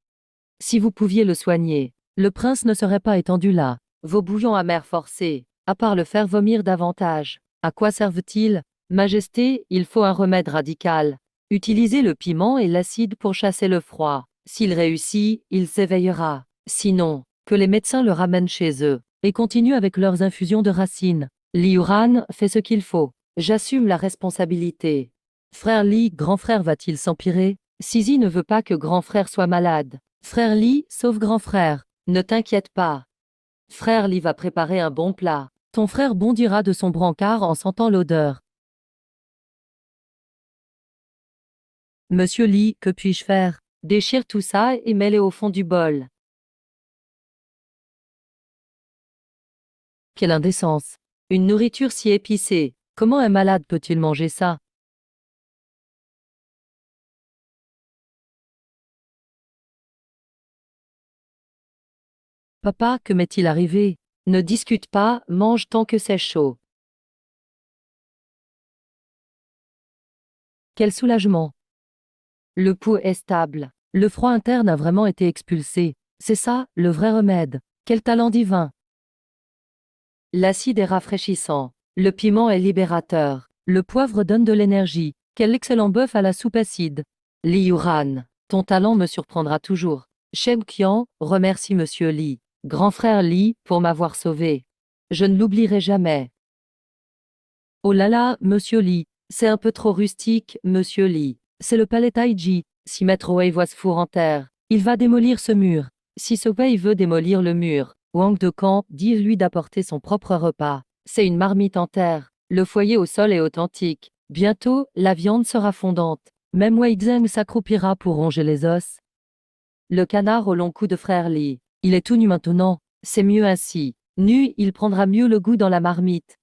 Si vous pouviez le soigner, le prince ne serait pas étendu là. Vos bouillons amers forcés, à part le faire vomir davantage, à quoi servent-ils? Majesté, il faut un remède radical. Utilisez le piment et l'acide pour chasser le froid. S'il réussit, il s'éveillera. Sinon, que les médecins le ramènent chez eux et continuent avec leurs infusions de racines. Li Yuran fait ce qu'il faut. J'assume la responsabilité. Frère Li, grand frère va-t-il s'empirer? Sisi ne veut pas que grand frère soit malade. Frère Li, sauve grand frère. Ne t'inquiète pas. Frère Li va préparer un bon plat. Ton frère bondira de son brancard en sentant l'odeur. Monsieur Li, que puis-je faire? Déchire tout ça et mets-les au fond du bol. Quelle indécence. Une nourriture si épicée. Comment un malade peut-il manger ça? Papa, que m'est-il arrivé? Ne discute pas, mange tant que c'est chaud. Quel soulagement. Le pouls est stable. Le froid interne a vraiment été expulsé. C'est ça, le vrai remède. Quel talent divin. L'acide est rafraîchissant. Le piment est libérateur. Le poivre donne de l'énergie. Quel excellent bœuf à la soupe acide. Li Yuran, ton talent me surprendra toujours. Shem Qian, remercie Monsieur Li. Grand frère Li, pour m'avoir sauvé. Je ne l'oublierai jamais. Oh là là, Monsieur Li, c'est un peu trop rustique, Monsieur Li. C'est le palais Taiji. Si Maître Wei voit ce four en terre, il va démolir ce mur. Si ce Wei veut démolir le mur, Wang de Camp, dis-lui d'apporter son propre repas. C'est une marmite en terre. Le foyer au sol est authentique. Bientôt, la viande sera fondante. Même Wei Zheng s'accroupira pour ronger les os. Le canard au long cou de frère Li. Il est tout nu maintenant. C'est mieux ainsi. Nu, il prendra mieux le goût dans la marmite.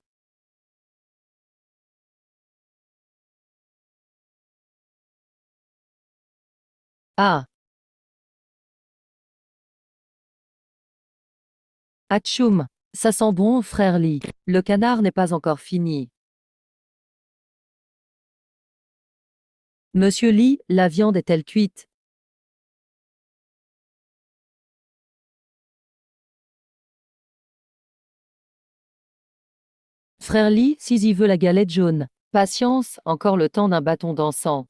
Ah, atchoum. Ça sent bon, frère Li. Le canard n'est pas encore fini. Monsieur Li, la viande est-elle cuite? Frère Li, Sisi veut la galette jaune. Patience, encore le temps d'un bâton d'encens.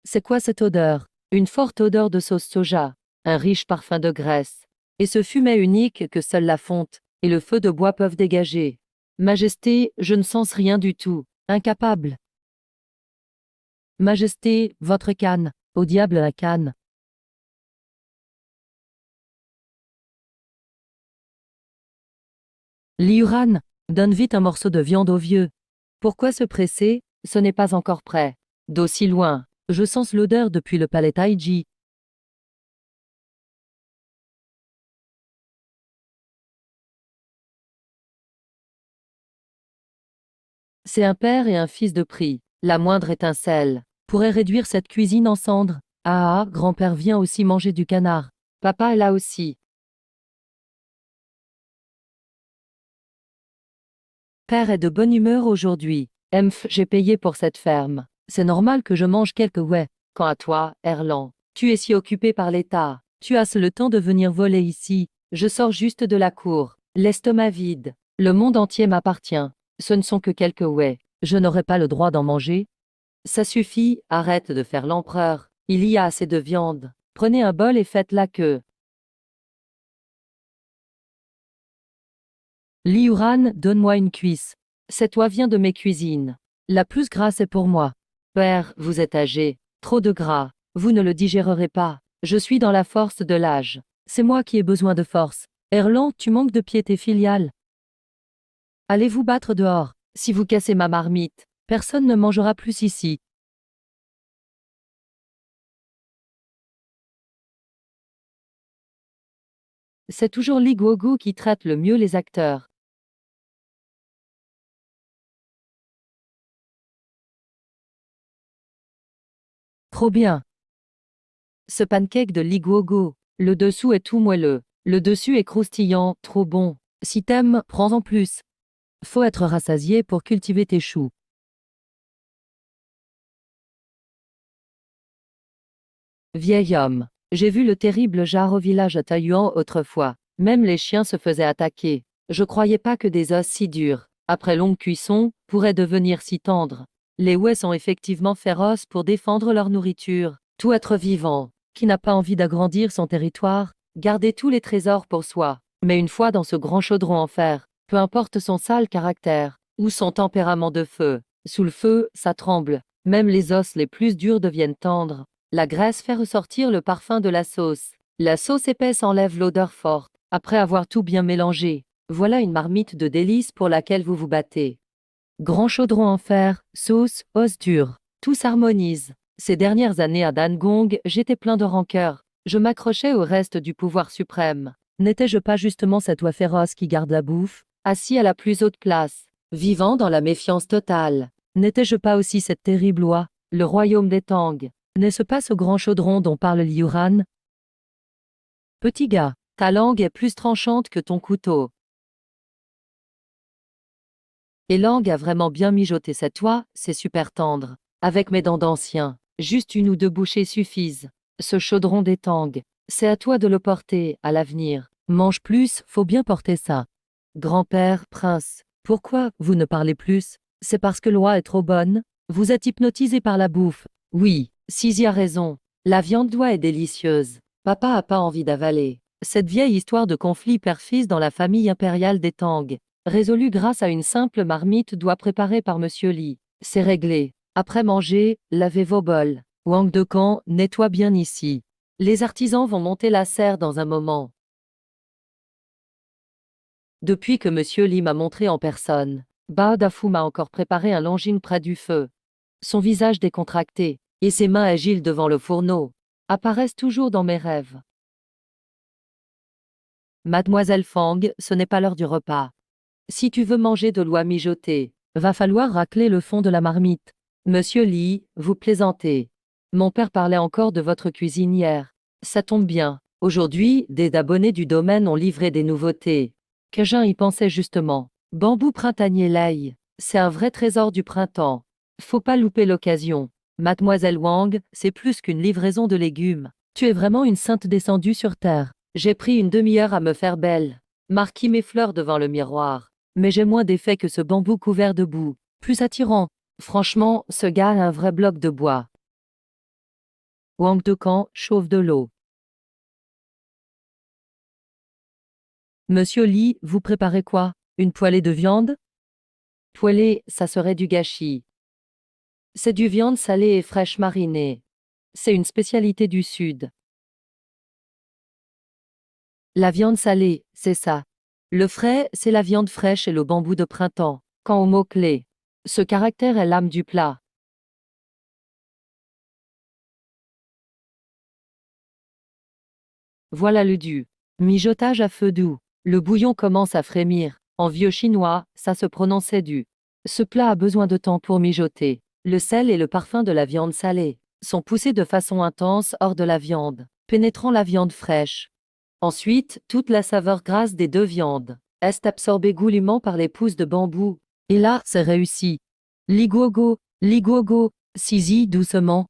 C'est quoi cette odeur? Une forte odeur de sauce soja, un riche parfum de graisse. Et ce fumet unique que seule la fonte et le feu de bois peuvent dégager. Majesté, je ne sens rien du tout. Incapable. Majesté, votre canne. Au diable la canne. Liuran, donne vite un morceau de viande au vieux. Pourquoi se presser? Ce n'est pas encore prêt. D'aussi loin, je sens l'odeur depuis le palais Taiji. C'est un père et un fils de prix. La moindre étincelle pourrait réduire cette cuisine en cendres. Ah ah, grand-père vient aussi manger du canard. Papa est là aussi. Père est de bonne humeur aujourd'hui. J'ai payé pour cette ferme. C'est normal que je mange quelques ouais. Quant à toi, Erland, tu es si occupé par l'État. Tu as le temps de venir voler ici. Je sors juste de la cour. L'estomac vide. Le monde entier m'appartient. Ce ne sont que quelques ouais. Je n'aurai pas le droit d'en manger. Ça suffit, arrête de faire l'empereur. Il y a assez de viande. Prenez un bol et faites la queue. Liuran, donne-moi une cuisse. Cette oie vient de mes cuisines. La plus grasse est pour moi. Père, vous êtes âgé. Trop de gras. Vous ne le digérerez pas. Je suis dans la force de l'âge. C'est moi qui ai besoin de force. Erland, tu manques de piété filiale. Allez vous battre dehors. Si vous cassez ma marmite, personne ne mangera plus ici. C'est toujours Lee Guogu qui traite le mieux les acteurs. Trop bien. Ce pancake de Lee Guogu. Le dessous est tout moelleux. Le dessus est croustillant, trop bon. Si t'aimes, prends-en plus. Faut être rassasié pour cultiver tes choux. Vieil homme. J'ai vu le terrible jar au village à Taiyuan autrefois. Même les chiens se faisaient attaquer. Je croyais pas que des os si durs, après longue cuisson, pourraient devenir si tendres. Les Wei sont effectivement féroces pour défendre leur nourriture. Tout être vivant, qui n'a pas envie d'agrandir son territoire, garder tous les trésors pour soi. Mais une fois dans ce grand chaudron en fer, peu importe son sale caractère, ou son tempérament de feu, sous le feu, ça tremble. Même les os les plus durs deviennent tendres. La graisse fait ressortir le parfum de la sauce. La sauce épaisse enlève l'odeur forte. Après avoir tout bien mélangé, voilà une marmite de délices pour laquelle vous vous battez. Grand chaudron en fer, sauce, os durs. Tout s'harmonise. Ces dernières années à Dangong, j'étais plein de rancœur. Je m'accrochais au reste du pouvoir suprême. N'étais-je pas justement cette oie féroce qui garde la bouffe, assis à la plus haute place, vivant dans la méfiance totale? N'étais-je pas aussi cette terrible oie, le royaume des Tang? N'est-ce pas ce grand chaudron dont parle Liuran? Petit gars, ta langue est plus tranchante que ton couteau. Et Lang a vraiment bien mijoté cette oie, c'est super tendre. Avec mes dents d'ancien, juste une ou deux bouchées suffisent. Ce chaudron des Tang, c'est à toi de le porter, à l'avenir. Mange plus, faut bien porter ça. Grand-père, prince, pourquoi vous ne parlez plus? C'est parce que l'oie est trop bonne? Vous êtes hypnotisé par la bouffe. Oui, Sisi a raison. La viande d'oie est délicieuse. Papa a pas envie d'avaler. Cette vieille histoire de conflit père-fils dans la famille impériale des Tang, résolue grâce à une simple marmite d'oie préparée par Monsieur Li. C'est réglé. Après manger, lavez vos bols. Wang de Camp, nettoie bien ici. Les artisans vont monter la serre dans un moment. Depuis que Monsieur Li m'a montré en personne, Bao Dafu m'a encore préparé un longines près du feu. Son visage décontracté, et ses mains agiles devant le fourneau, apparaissent toujours dans mes rêves. Mademoiselle Fang, ce n'est pas l'heure du repas. Si tu veux manger de l'oie mijotée, va falloir racler le fond de la marmite. Monsieur Li, vous plaisantez. Mon père parlait encore de votre cuisine hier. Ça tombe bien. Aujourd'hui, des abonnés du domaine ont livré des nouveautés. Cajun y pensait justement. Bambou printanier l'ail. C'est un vrai trésor du printemps. Faut pas louper l'occasion. Mademoiselle Wang, c'est plus qu'une livraison de légumes. Tu es vraiment une sainte descendue sur terre. J'ai pris une demi-heure à me faire belle. Marquis mes fleurs devant le miroir. Mais j'ai moins d'effet que ce bambou couvert de boue. Plus attirant. Franchement, ce gars a un vrai bloc de bois. Wang de Camp chauffe de l'eau. Monsieur Li, vous préparez quoi? Une poêlée de viande? Poêlée, ça serait du gâchis. C'est du viande salée et fraîche marinée. C'est une spécialité du Sud. La viande salée, c'est ça. Le frais, c'est la viande fraîche et le bambou de printemps. Quant au mot-clé, ce caractère est l'âme du plat. Voilà le dû. Mijotage à feu doux. Le bouillon commence à frémir. En vieux chinois, ça se prononçait du. Ce plat a besoin de temps pour mijoter. Le sel et le parfum de la viande salée sont poussés de façon intense hors de la viande, pénétrant la viande fraîche. Ensuite, toute la saveur grasse des deux viandes est absorbée goulûment par les pousses de bambou. Et là, c'est réussi. Liguogo, Liguogo, Sisi doucement.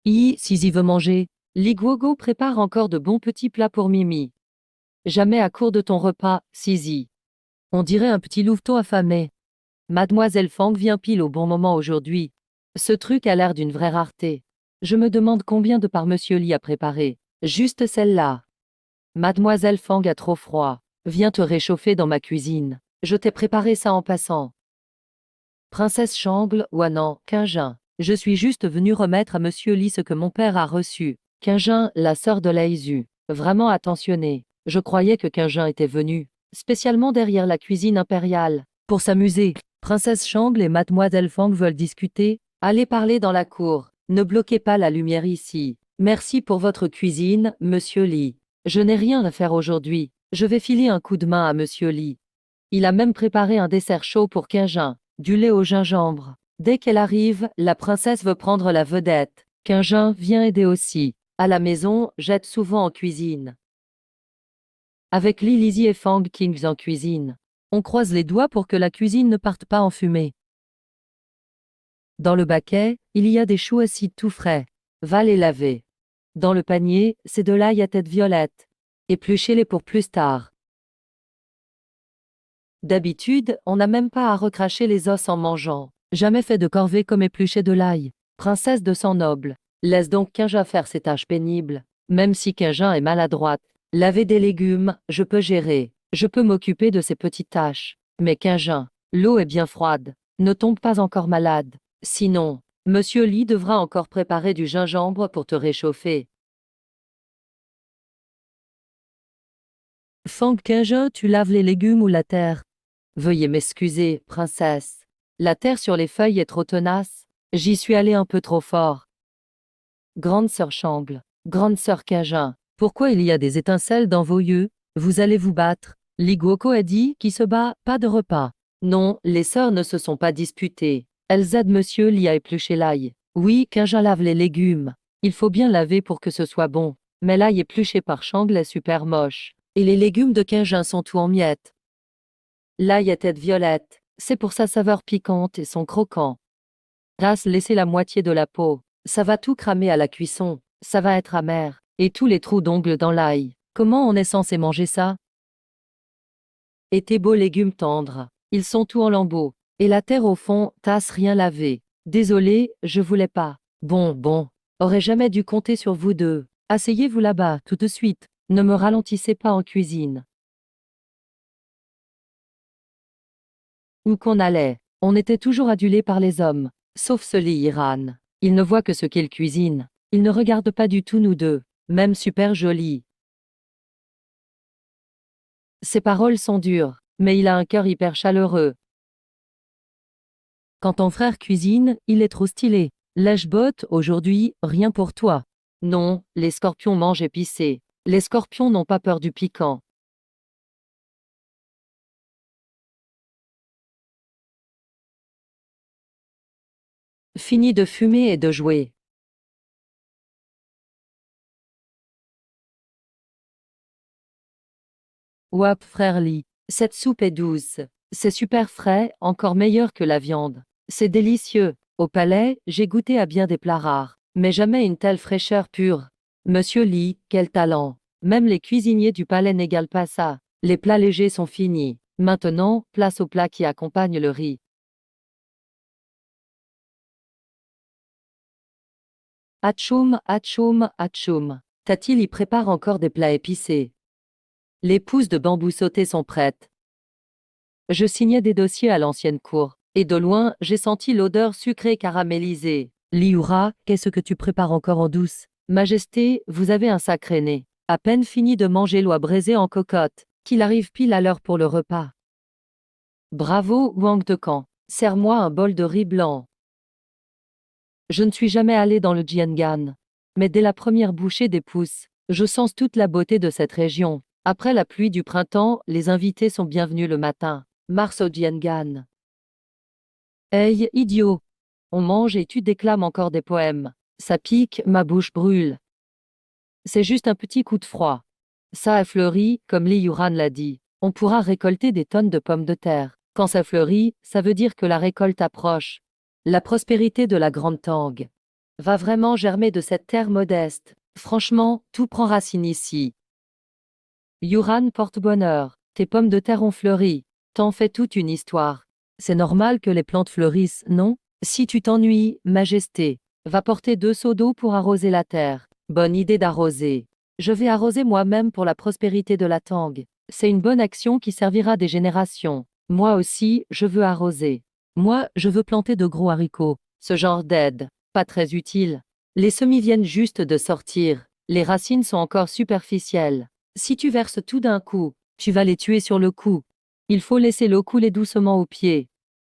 Sisi veut manger. Liguogo prépare encore de bons petits plats pour Mimi. Jamais à court de ton repas, Sisi. On dirait un petit louveteau affamé. Mademoiselle Fang vient pile au bon moment aujourd'hui. Ce truc a l'air d'une vraie rareté. Je me demande combien de parts Monsieur Li a préparé. Juste celle-là. Mademoiselle Fang a trop froid. Viens te réchauffer dans ma cuisine. Je t'ai préparé ça en passant. Princesse Changle, Wanan, Qingjin. Je suis juste venue remettre à Monsieur Li ce que mon père a reçu. Qingjin, la sœur de Laizu. Vraiment attentionnée. Je croyais que Qingjin était venu, spécialement derrière la cuisine impériale, pour s'amuser. Princesse Changle et Mademoiselle Fang veulent discuter. Allez parler dans la cour. Ne bloquez pas la lumière ici. Merci pour votre cuisine, Monsieur Li. Je n'ai rien à faire aujourd'hui. Je vais filer un coup de main à Monsieur Li. Il a même préparé un dessert chaud pour Qingjin, du lait au gingembre. Dès qu'elle arrive, la princesse veut prendre la vedette. Qingjin vient aider aussi. À la maison, j'aide souvent en cuisine. Avec Li, Lizzie et Fang Kings en cuisine. On croise les doigts pour que la cuisine ne parte pas en fumée. Dans le baquet, il y a des choux acides tout frais. Va les laver. Dans le panier, c'est de l'ail à tête violette. Épluchez-les pour plus tard. D'habitude, on n'a même pas à recracher les os en mangeant. Jamais fait de corvée comme éplucher de l'ail. Princesse de sang noble. Laisse donc Qingjin faire ses tâches pénibles. Même si Qingjin est maladroite. Laver des légumes, je peux gérer. Je peux m'occuper de ces petites tâches. Mais Qingjin, l'eau est bien froide. Ne tombe pas encore malade. Sinon, Monsieur Li devra encore préparer du gingembre pour te réchauffer. Fang Qingjin, tu laves les légumes ou la terre? Veuillez m'excuser, princesse. La terre sur les feuilles est trop tenace. J'y suis allée un peu trop fort. Grande sœur Changle, grande sœur Qingjin, pourquoi il y a des étincelles dans vos yeux? Vous allez vous battre. Li Guoko a dit, qui se bat, pas de repas. Non, les sœurs ne se sont pas disputées. Elles aident Monsieur Li à éplucher l'ail. Oui, Qingjin lave les légumes. Il faut bien laver pour que ce soit bon. Mais l'ail épluché par Changle est super moche. Et les légumes de Qingjin sont tout en miettes. L'ail à tête violette, c'est pour sa saveur piquante et son croquant. Grâce, laissez la moitié de la peau. Ça va tout cramer à la cuisson. Ça va être amer. Et tous les trous d'ongles dans l'ail. Comment on est censé manger ça? Et tes beaux légumes tendres. Ils sont tout en lambeaux. Et la terre au fond, tasse rien lavé. Désolé, je voulais pas. Bon. Aurais jamais dû compter sur vous deux. Asseyez-vous là-bas, tout de suite. Ne me ralentissez pas en cuisine. Où qu'on allait, on était toujours adulé par les hommes, sauf ce Li Iran. Il ne voit que ce qu'il cuisine. Il ne regarde pas du tout nous deux, même super joli. Ses paroles sont dures, mais il a un cœur hyper chaleureux. Quand ton frère cuisine, il est trop stylé. Lèche-botte, aujourd'hui, rien pour toi. Non, les scorpions mangent épicé. Les scorpions n'ont pas peur du piquant. Fini de fumer et de jouer. Wap frère Lee, cette soupe est douce. C'est super frais, encore meilleur que la viande. C'est délicieux. Au palais, j'ai goûté à bien des plats rares, mais jamais une telle fraîcheur pure. Monsieur Lee, quel talent. Même les cuisiniers du palais n'égalent pas ça. Les plats légers sont finis. Maintenant, place aux plats qui accompagnent le riz. Atchoum, atchoum, atchoum. Tati y prépare encore des plats épicés. Les pousses de bambou sautées sont prêtes. Je signais des dossiers à l'ancienne cour, et de loin, j'ai senti l'odeur sucrée caramélisée. Liura, qu'est-ce que tu prépares encore en douce? Majesté, vous avez un sacré nez. À peine fini de manger l'oie braisée en cocotte, qu'il arrive pile à l'heure pour le repas. Bravo, Wang de Camp. Serre-moi un bol de riz blanc. Je ne suis jamais allé dans le Jiangan. Mais dès la première bouchée des pousses, je sens toute la beauté de cette région. Après la pluie du printemps, les invités sont bienvenus le matin. Mars au Jiangan. Hey, idiot! On mange et tu déclames encore des poèmes. Ça pique, ma bouche brûle. C'est juste un petit coup de froid. Ça a fleuri, comme Li Yuran l'a dit. On pourra récolter des tonnes de pommes de terre. Quand ça fleurit, ça veut dire que la récolte approche. La prospérité de la Grande Tang va vraiment germer de cette terre modeste. Franchement, tout prend racine ici. Yuran porte bonheur. Tes pommes de terre ont fleuri. T'en fais toute une histoire. C'est normal que les plantes fleurissent, non? Si tu t'ennuies, Majesté, va porter 2 seaux d'eau pour arroser la terre. Bonne idée d'arroser. Je vais arroser moi-même pour la prospérité de la Tang. C'est une bonne action qui servira des générations. Moi aussi, je veux arroser. Moi, je veux planter de gros haricots. Ce genre d'aide, pas très utile. Les semis viennent juste de sortir. Les racines sont encore superficielles. Si tu verses tout d'un coup, tu vas les tuer sur le coup. Il faut laisser l'eau couler doucement au pied.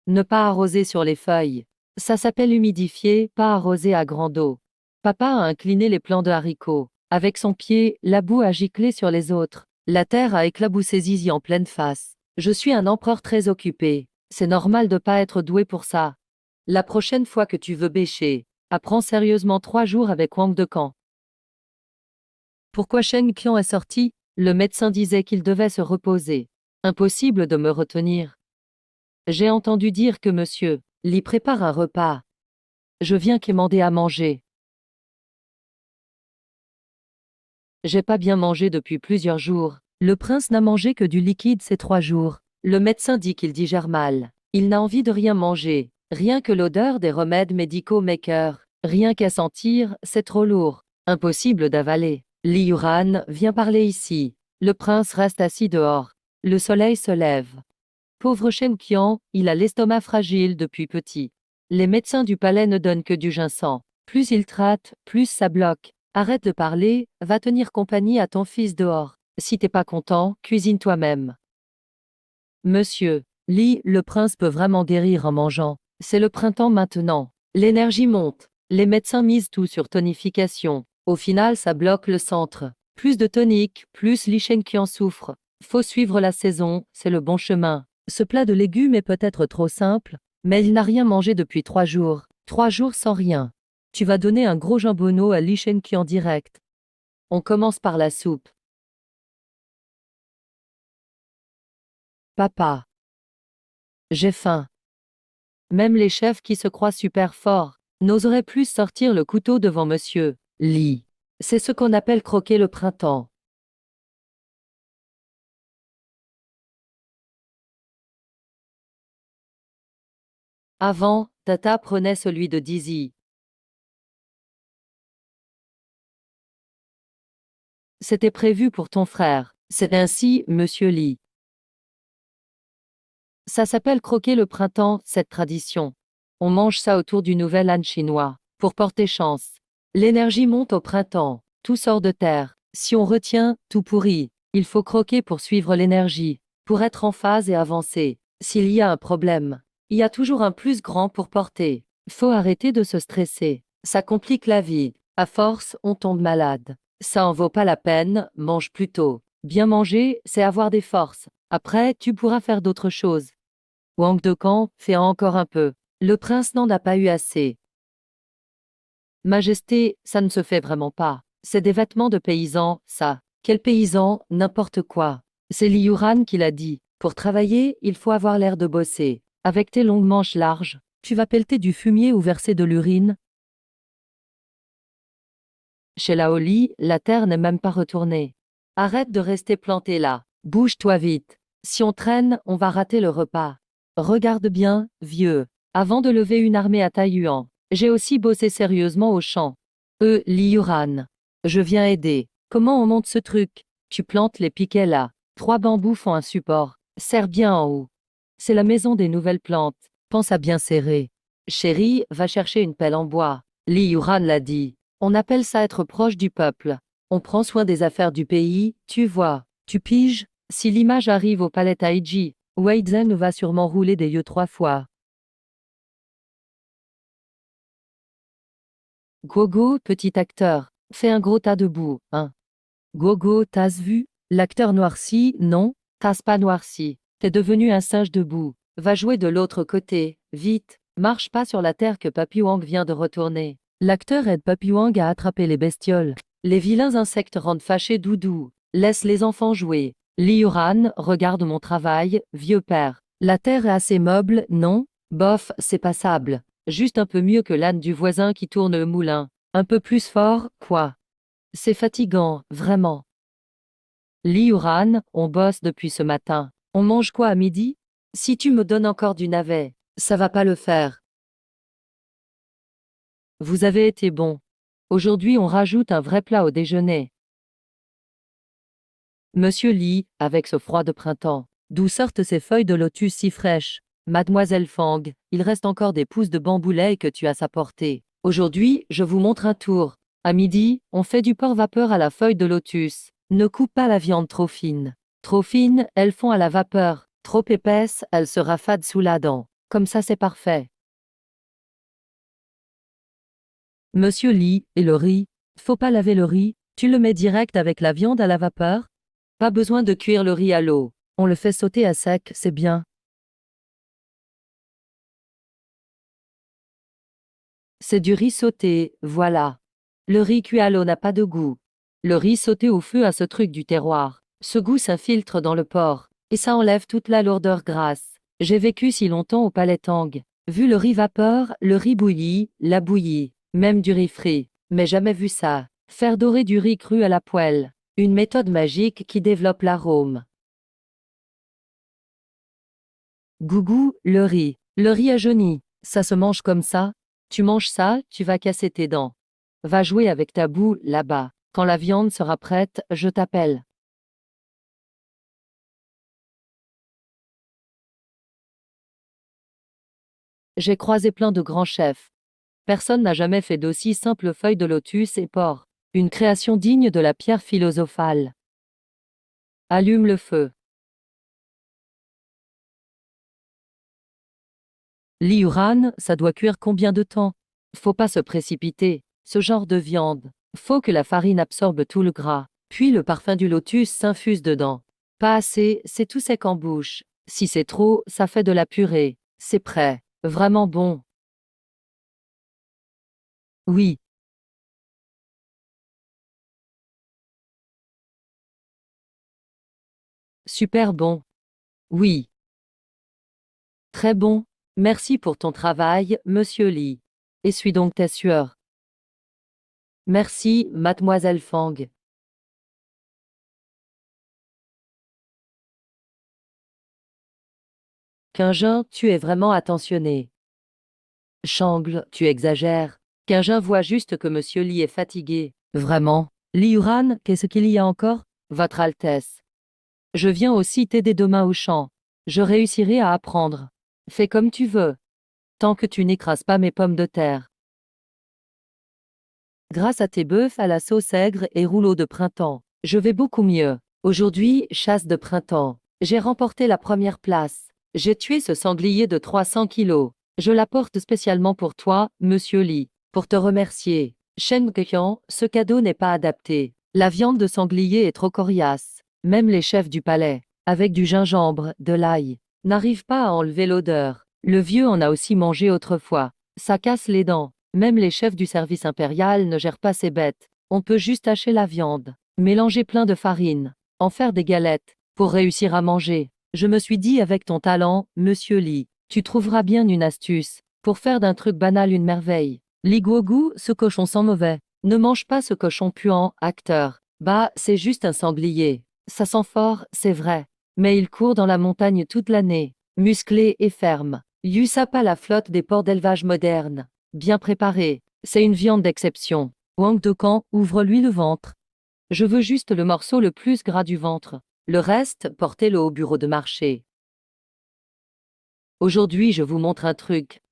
Ne pas arroser sur les feuilles. Ça s'appelle humidifier, pas arroser à grande eau. Papa a incliné les plants de haricots. Avec son pied, la boue a giclé sur les autres. La terre a éclaboussé Zizi en pleine face. Je suis un empereur très occupé. C'est normal de pas être doué pour ça. La prochaine fois que tu veux bêcher, apprends sérieusement 3 jours avec Wang de Camp. Pourquoi Shen Qian est sorti? Le médecin disait qu'il devait se reposer. Impossible de me retenir. J'ai entendu dire que monsieur Li prépare un repas. Je viens quémander à manger. J'ai pas bien mangé depuis plusieurs jours. Le prince n'a mangé que du liquide ces 3 jours. Le médecin dit qu'il digère mal. Il n'a envie de rien manger. Rien que l'odeur des remèdes médicaux maker. Rien qu'à sentir, c'est trop lourd. Impossible d'avaler. Li Yuran, viens parler ici. Le prince reste assis dehors. Le soleil se lève. Pauvre Shen Qian, il a l'estomac fragile depuis petit. Les médecins du palais ne donnent que du ginseng. Plus ils traitent, plus ça bloque. Arrête de parler, va tenir compagnie à ton fils dehors. Si t'es pas content, cuisine toi-même. Monsieur Li, le prince peut vraiment guérir en mangeant. C'est le printemps maintenant. L'énergie monte. Les médecins misent tout sur tonification. Au final, ça bloque le centre. Plus de tonique, plus Li Shen qui en souffre. Faut suivre la saison, c'est le bon chemin. Ce plat de légumes est peut-être trop simple, mais il n'a rien mangé depuis 3 jours. 3 jours sans rien. Tu vas donner un gros jambonneau à Li Shen qui en direct. On commence par la soupe. Papa. J'ai faim. Même les chefs qui se croient super forts n'oseraient plus sortir le couteau devant monsieur Li. C'est ce qu'on appelle croquer le printemps. Avant, Tata prenait celui de Dizzy. C'était prévu pour ton frère. C'est ainsi, monsieur Li. Ça s'appelle croquer le printemps, cette tradition. On mange ça autour du nouvel âne chinois, pour porter chance. L'énergie monte au printemps, tout sort de terre. Si on retient, tout pourrit. Il faut croquer pour suivre l'énergie, pour être en phase et avancer. S'il y a un problème, il y a toujours un plus grand pour porter. Faut arrêter de se stresser. Ça complique la vie. À force, on tombe malade. Ça en vaut pas la peine, mange plutôt. Bien manger, c'est avoir des forces. Après, tu pourras faire d'autres choses. Wang de Camp, fais encore un peu. Le prince n'en a pas eu assez. Majesté, ça ne se fait vraiment pas. C'est des vêtements de paysans, ça. Quel paysan, n'importe quoi. C'est Li Yuran qui l'a dit. Pour travailler, il faut avoir l'air de bosser. Avec tes longues manches larges, tu vas pelleter du fumier ou verser de l'urine. Chez Laoli, la terre n'est même pas retournée. Arrête de rester planté là. Bouge-toi vite. Si on traîne, on va rater le repas. Regarde bien, vieux. Avant de lever une armée à Taiyuan, j'ai aussi bossé sérieusement au champ. Li Yuran. Je viens aider. Comment on monte ce truc? Tu plantes les piquets là. 3 bambous font un support. Serre bien en haut. C'est la maison des nouvelles plantes. Pense à bien serrer. Chérie, va chercher une pelle en bois. Li Yuran l'a dit. On appelle ça être proche du peuple. On prend soin des affaires du pays, tu vois. Tu piges? Si l'image arrive au palais Taiji, Wei Zhen va sûrement rouler des yeux 3 fois. Gogo, petit acteur, fais un gros tas de boue, hein. Gogo, t'as vu? L'acteur noirci, non? T'as pas noirci. T'es devenu un singe debout. Va jouer de l'autre côté, vite. Marche pas sur la terre que Papy Wang vient de retourner. L'acteur aide Papy Wang à attraper les bestioles. Les vilains insectes rendent fâchés Doudou. Laisse les enfants jouer. Li Yuran, regarde mon travail, vieux père. La terre est assez meuble, non? Bof, c'est passable. Juste un peu mieux que l'âne du voisin qui tourne le moulin. Un peu plus fort, quoi. C'est fatigant, vraiment. Li Yuran, on bosse depuis ce matin. On mange quoi à midi? Si tu me donnes encore du navet, ça va pas le faire. Vous avez été bon. Aujourd'hui on rajoute un vrai plat au déjeuner. Monsieur Li, avec ce froid de printemps, d'où sortent ces feuilles de lotus si fraîches? Mademoiselle Fang, il reste encore des pousses de bamboulet que tu as à porter. Aujourd'hui, je vous montre un tour. À midi, on fait du porc vapeur à la feuille de lotus. Ne coupe pas la viande trop fine. Trop fine, elles font à la vapeur. Trop épaisse, elle se raffade sous la dent. Comme ça c'est parfait. Monsieur Li, et le riz? Faut pas laver le riz, tu le mets direct avec la viande à la vapeur? Pas besoin de cuire le riz à l'eau. On le fait sauter à sec, c'est bien. C'est du riz sauté, voilà. Le riz cuit à l'eau n'a pas de goût. Le riz sauté au feu a ce truc du terroir. Ce goût s'infiltre dans le porc, et ça enlève toute la lourdeur grasse. J'ai vécu si longtemps au palais Tang. Vu le riz vapeur, le riz bouilli, la bouillie, même du riz frit. Mais jamais vu ça. Faire dorer du riz cru à la poêle. Une méthode magique qui développe l'arôme. Gougou, le riz. Le riz a jauni. Ça se mange comme ça? Tu manges ça, tu vas casser tes dents. Va jouer avec ta boue, là-bas. Quand la viande sera prête, je t'appelle. J'ai croisé plein de grands chefs. Personne n'a jamais fait d'aussi simples feuilles de lotus et porc. Une création digne de la pierre philosophale. Allume le feu. Li Yuran, ça doit cuire combien de temps? Faut pas se précipiter. Ce genre de viande. Faut que la farine absorbe tout le gras. Puis le parfum du lotus s'infuse dedans. Pas assez, c'est tout sec en bouche. Si c'est trop, ça fait de la purée. C'est prêt. Vraiment bon. Oui. Super bon. Oui. Très bon. Merci pour ton travail, monsieur Li. Essuie donc ta sueur. Merci, mademoiselle Fang. Quinjin, tu es vraiment attentionné. Changle, tu exagères. Quinjin voit juste que monsieur Li est fatigué. Vraiment. Li Yuran, qu'est-ce qu'il y a encore? Votre Altesse. Je viens aussi t'aider demain au champ. Je réussirai à apprendre. Fais comme tu veux. Tant que tu n'écrases pas mes pommes de terre. Grâce à tes bœufs à la sauce aigre et rouleaux de printemps, je vais beaucoup mieux. Aujourd'hui, chasse de printemps. J'ai remporté la première place. J'ai tué ce sanglier de 300 kilos. Je l'apporte spécialement pour toi, monsieur Li, pour te remercier. Shen Geqian, ce cadeau n'est pas adapté. La viande de sanglier est trop coriace. Même les chefs du palais, avec du gingembre, de l'ail, n'arrivent pas à enlever l'odeur. Le vieux en a aussi mangé autrefois. Ça casse les dents. Même les chefs du service impérial ne gèrent pas ces bêtes. On peut juste hacher la viande, mélanger plein de farine, en faire des galettes, pour réussir à manger. Je me suis dit avec ton talent, monsieur Li, tu trouveras bien une astuce, pour faire d'un truc banal une merveille. Li Guogu, ce cochon sent mauvais. Ne mange pas ce cochon puant, acteur. Bah, c'est juste un sanglier. Ça sent fort, c'est vrai. Mais il court dans la montagne toute l'année, musclé et ferme. Yusapa la flotte des ports d'élevage modernes. Bien préparé. C'est une viande d'exception. Wang Dokan, ouvre-lui le ventre. Je veux juste le morceau le plus gras du ventre. Le reste, portez-le au bureau de marché. Aujourd'hui, je vous montre un truc.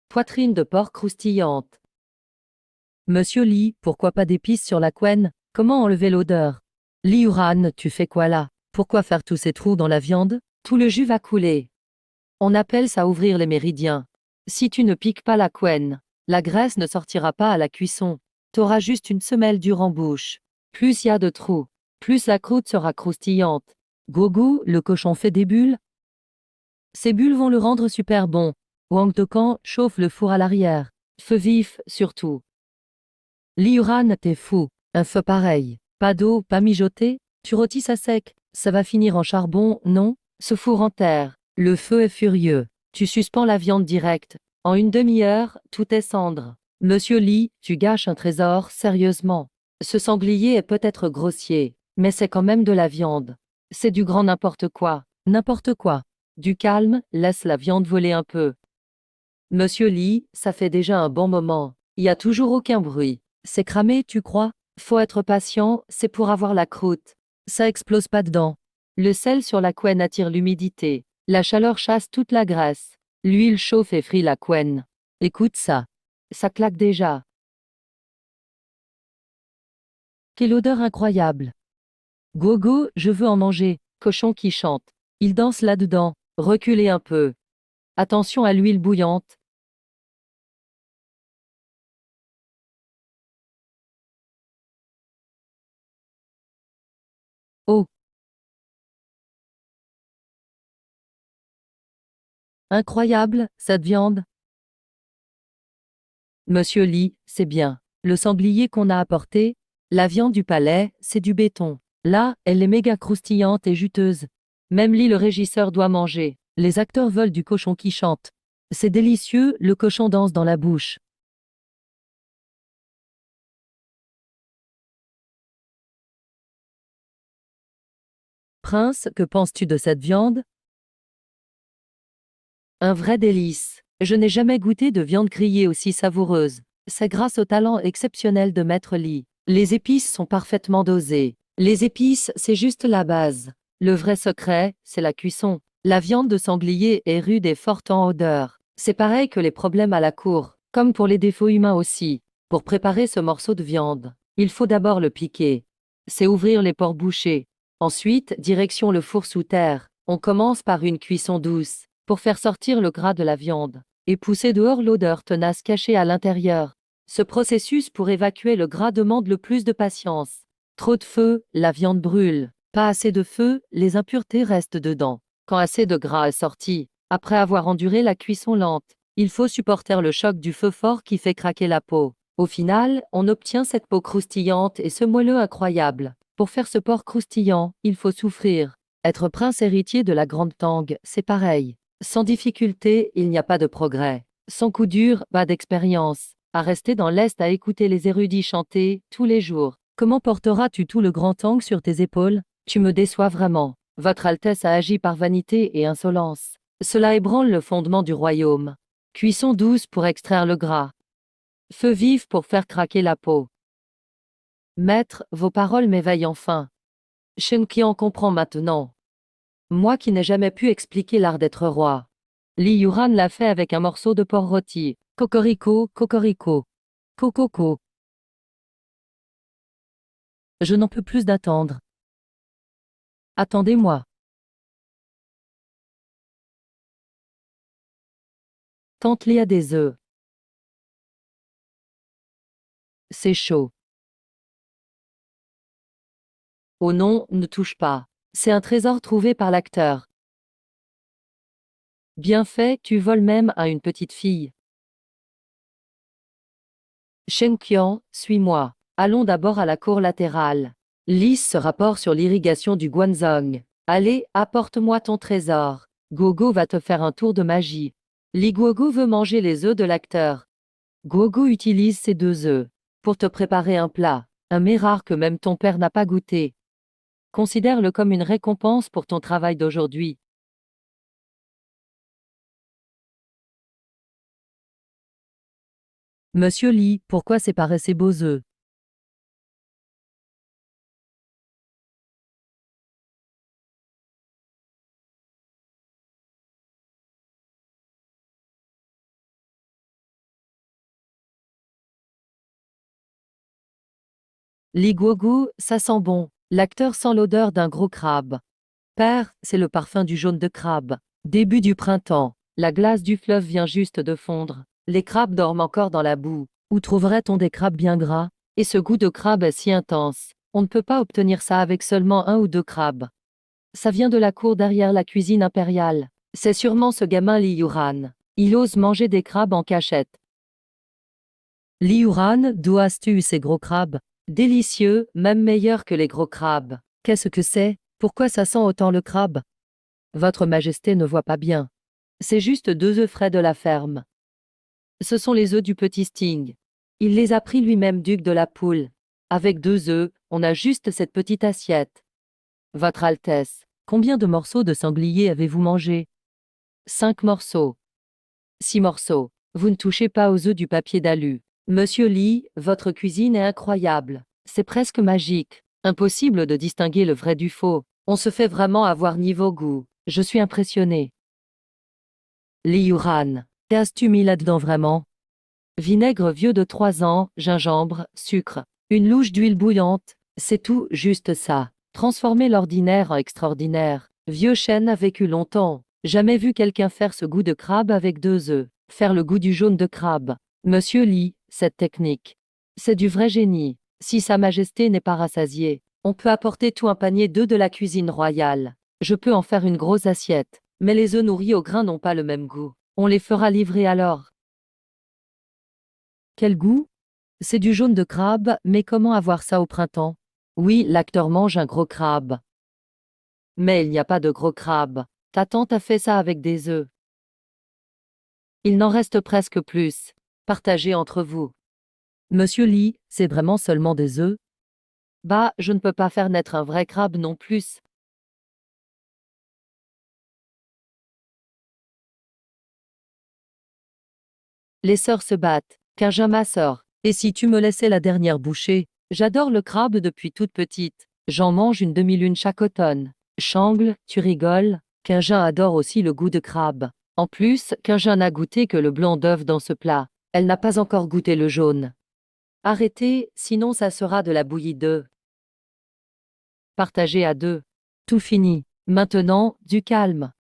Poitrine de porc croustillante. Monsieur Li, pourquoi pas d'épices sur la couenne? Comment enlever l'odeur? Li Yuran, tu fais quoi là? Pourquoi faire tous ces trous dans la viande? Tout le jus va couler. On appelle ça ouvrir les méridiens. Si tu ne piques pas la couenne, la graisse ne sortira pas à la cuisson. T'auras juste une semelle dure en bouche. Plus y a de trous, plus la croûte sera croustillante. Gogo, le cochon fait des bulles. Ces bulles vont le rendre super bon. Wang Tokan chauffe le four à l'arrière. Feu vif, surtout. Li Yuran, t'es fou. Un feu pareil. Pas d'eau, pas mijoté. Tu rôtis ça sec. Ça va finir en charbon, non? Ce four en terre. Le feu est furieux. Tu suspends la viande directe. En une demi-heure, tout est cendre. Monsieur Lee, tu gâches un trésor, sérieusement. Ce sanglier est peut-être grossier, mais c'est quand même de la viande. C'est du grand n'importe quoi. N'importe quoi. Du calme, laisse la viande voler un peu. Monsieur Lee, ça fait déjà un bon moment. Il y a toujours aucun bruit. C'est cramé, tu crois? Faut être patient, c'est pour avoir la croûte. Ça explose pas dedans. Le sel sur la couenne attire l'humidité. La chaleur chasse toute la graisse. L'huile chauffe et frit la couenne. Écoute ça. Ça claque déjà. Quelle odeur incroyable. Gogo, je veux en manger. Cochon qui chante. Il danse là-dedans. Reculez un peu. Attention à l'huile bouillante. Oh, incroyable, cette viande. Monsieur Lee, c'est bien. Le sanglier qu'on a apporté, la viande du palais, c'est du béton. Là, elle est méga croustillante et juteuse. Même Lee le régisseur doit manger. Les acteurs veulent du cochon qui chante. C'est délicieux, le cochon danse dans la bouche. Prince, que penses-tu de cette viande? Un vrai délice. Je n'ai jamais goûté de viande grillée aussi savoureuse. C'est grâce au talent exceptionnel de Maître Lee. Les épices sont parfaitement dosées. Les épices, c'est juste la base. Le vrai secret, c'est la cuisson. La viande de sanglier est rude et forte en odeur. C'est pareil que les problèmes à la cour, comme pour les défauts humains aussi. Pour préparer ce morceau de viande, il faut d'abord le piquer. C'est ouvrir les pores bouchés. Ensuite, direction le four sous terre. On commence par une cuisson douce, pour faire sortir le gras de la viande, et pousser dehors l'odeur tenace cachée à l'intérieur. Ce processus pour évacuer le gras demande le plus de patience. Trop de feu, la viande brûle. Pas assez de feu, les impuretés restent dedans. Quand assez de gras est sorti, après avoir enduré la cuisson lente, il faut supporter le choc du feu fort qui fait craquer la peau. Au final, on obtient cette peau croustillante et ce moelleux incroyable. Pour faire ce porc croustillant, il faut souffrir. Être prince héritier de la Grande Tang, c'est pareil. Sans difficulté, il n'y a pas de progrès. Sans coup dur, pas d'expérience. À rester dans l'Est à écouter les érudits chanter, tous les jours. Comment porteras-tu tout le Grand Tang sur tes épaules? Tu me déçois vraiment. Votre Altesse a agi par vanité et insolence. Cela ébranle le fondement du royaume. Cuisson douce pour extraire le gras. Feu vif pour faire craquer la peau. Maître, vos paroles m'éveillent enfin. Shen Qian comprend maintenant. Moi qui n'ai jamais pu expliquer l'art d'être roi. Li Yuran l'a fait avec un morceau de porc rôti. Cocorico, cocorico. Cococo. Je n'en peux plus d'attendre. Attendez-moi. Tante Léa des œufs. C'est chaud. Oh non, ne touche pas. C'est un trésor trouvé par l'acteur. Bien fait, tu voles même à une petite fille. Shen Qian, suis-moi. Allons d'abord à la cour latérale. Lis ce rapport sur l'irrigation du Guanzhong. Allez, apporte-moi ton trésor. Gogo va te faire un tour de magie. Li Guogo veut manger les œufs de l'acteur. Gogo utilise ces deux œufs pour te préparer un plat, un mets rare que même ton père n'a pas goûté. Considère-le comme une récompense pour ton travail d'aujourd'hui. Monsieur Lee, pourquoi séparer ces beaux œufs? Li Guogu, ça sent bon. L'acteur sent l'odeur d'un gros crabe. Père, c'est le parfum du jaune de crabe. Début du printemps. La glace du fleuve vient juste de fondre. Les crabes dorment encore dans la boue. Où trouverait-on des crabes bien gras? Et ce goût de crabe est si intense. On ne peut pas obtenir ça avec seulement un ou deux crabes. Ça vient de la cour derrière la cuisine impériale. C'est sûrement ce gamin Li Yuran. Il ose manger des crabes en cachette. Li Yuran, d'où as-tu eu ces gros crabes? Délicieux, même meilleurs que les gros crabes. Qu'est-ce que c'est? Pourquoi ça sent autant le crabe? Votre Majesté ne voit pas bien. C'est juste 2 œufs frais de la ferme. Ce sont les œufs du petit Sting. Il les a pris lui-même, duc de la poule. Avec 2 œufs, on a juste cette petite assiette. Votre Altesse, combien de morceaux de sanglier avez-vous mangé? 5 morceaux. 6 morceaux. Vous ne touchez pas aux œufs du papier d'alu. Monsieur Lee, votre cuisine est incroyable. C'est presque magique. Impossible de distinguer le vrai du faux. On se fait vraiment avoir niveau goût. Je suis impressionné. Lee Yuran, qu'as-tu mis là-dedans vraiment? Vinaigre vieux de 3 ans, gingembre, sucre, une louche d'huile bouillante, c'est tout, juste ça. Transformer l'ordinaire en extraordinaire. Vieux chêne a vécu longtemps. Jamais vu quelqu'un faire ce goût de crabe avec 2 œufs. Faire le goût du jaune de crabe. Monsieur Lee, cette technique. C'est du vrai génie. Si Sa Majesté n'est pas rassasiée, on peut apporter tout un panier d'œufs de la cuisine royale. Je peux en faire une grosse assiette. Mais les œufs nourris au grain n'ont pas le même goût. On les fera livrer alors. Quel goût? C'est du jaune de crabe, mais comment avoir ça au printemps? Oui, l'acteur mange un gros crabe. Mais il n'y a pas de gros crabe. Ta tante a fait ça avec des œufs. Il n'en reste presque plus. Partagez entre vous. Monsieur Lee, c'est vraiment seulement des œufs? Bah, je ne peux pas faire naître un vrai crabe non plus. Les sœurs se battent. Qu'un ma sœur. Et si tu me laissais la dernière bouchée? J'adore le crabe depuis toute petite. J'en mange une demi-lune chaque automne. Changle, tu rigoles? Quinjin adore aussi le goût de crabe. En plus, Quinjin n'a goûté que le blanc d'œuf dans ce plat. Elle n'a pas encore goûté le jaune. Arrêtez, sinon ça sera de la bouillie d'œufs. Partagez à 2. Tout fini. Maintenant, du calme.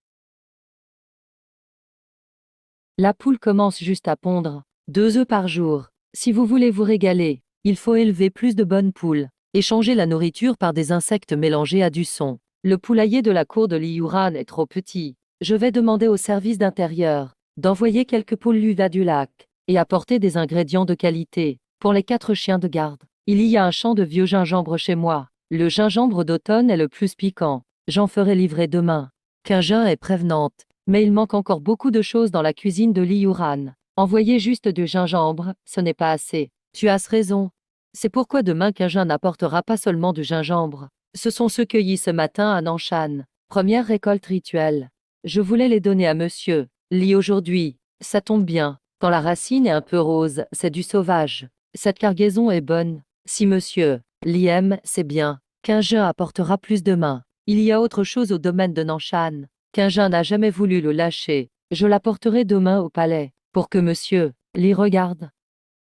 La poule commence juste à pondre. 2 œufs par jour. Si vous voulez vous régaler, il faut élever plus de bonnes poules. Et changer la nourriture par des insectes mélangés à du son. Le poulailler de la cour de Liyuran est trop petit. Je vais demander au service d'intérieur d'envoyer quelques poules Luva du lac et apporter des ingrédients de qualité pour les 4 chiens de garde. Il y a un champ de vieux gingembre chez moi. Le gingembre d'automne est le plus piquant. J'en ferai livrer demain. Quinjin est prévenante. Mais il manque encore beaucoup de choses dans la cuisine de Liyuran. Envoyer juste du gingembre, ce n'est pas assez. Tu as raison. C'est pourquoi demain Quinjin n'apportera pas seulement du gingembre. Ce sont ceux cueillis ce matin à Nanshan. Première récolte rituelle. Je voulais les donner à monsieur Li aujourd'hui. Ça tombe bien. Quand la racine est un peu rose, c'est du sauvage. Cette cargaison est bonne. Si monsieur Li aime, c'est bien. Quinjin apportera plus demain. Il y a autre chose au domaine de Nanshan. Quinjin n'a jamais voulu le lâcher. Je l'apporterai demain au palais, pour que monsieur Li regarde.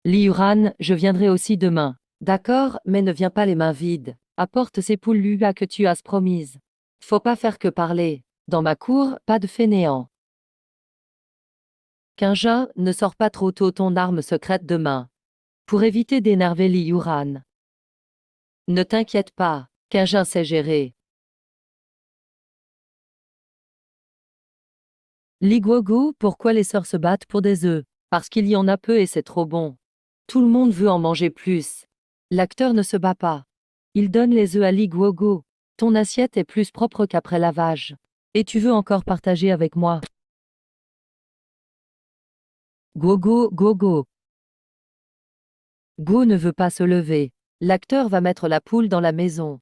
Li Yuran, je viendrai aussi demain. D'accord, mais ne viens pas les mains vides. Apporte ces poules Lua que tu as promises. Faut pas faire que parler. Dans ma cour, pas de fainéants. Quinjin, ne sors pas trop tôt ton arme secrète demain. Pour éviter d'énerver Li Yuran. Ne t'inquiète pas, Quinjin sait gérer. Liguogo, pourquoi les sœurs se battent pour des œufs? Parce qu'il y en a peu et c'est trop bon. Tout le monde veut en manger plus. L'acteur ne se bat pas. Il donne les œufs à Liguogo. Ton assiette est plus propre qu'après lavage. Et tu veux encore partager avec moi? Gogo, gogo. Go ne veut pas se lever. L'acteur va mettre la poule dans la maison.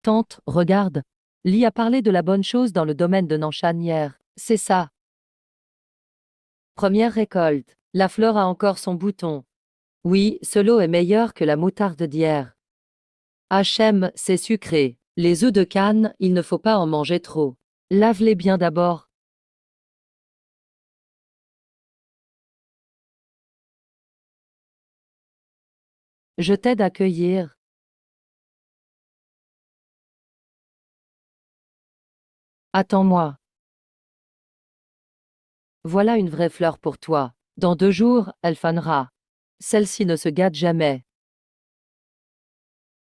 Tante, regarde. Li a parlé de la bonne chose dans le domaine de Nanshan hier. C'est ça. Première récolte. La fleur a encore son bouton. Oui, ce lot est meilleur que la moutarde d'hier. Hachem, c'est sucré. Les œufs de canne, il ne faut pas en manger trop. Lave-les bien d'abord. Je t'aide à cueillir. Attends-moi. Voilà une vraie fleur pour toi. Dans 2 jours, elle fanera. Celle-ci ne se gâte jamais.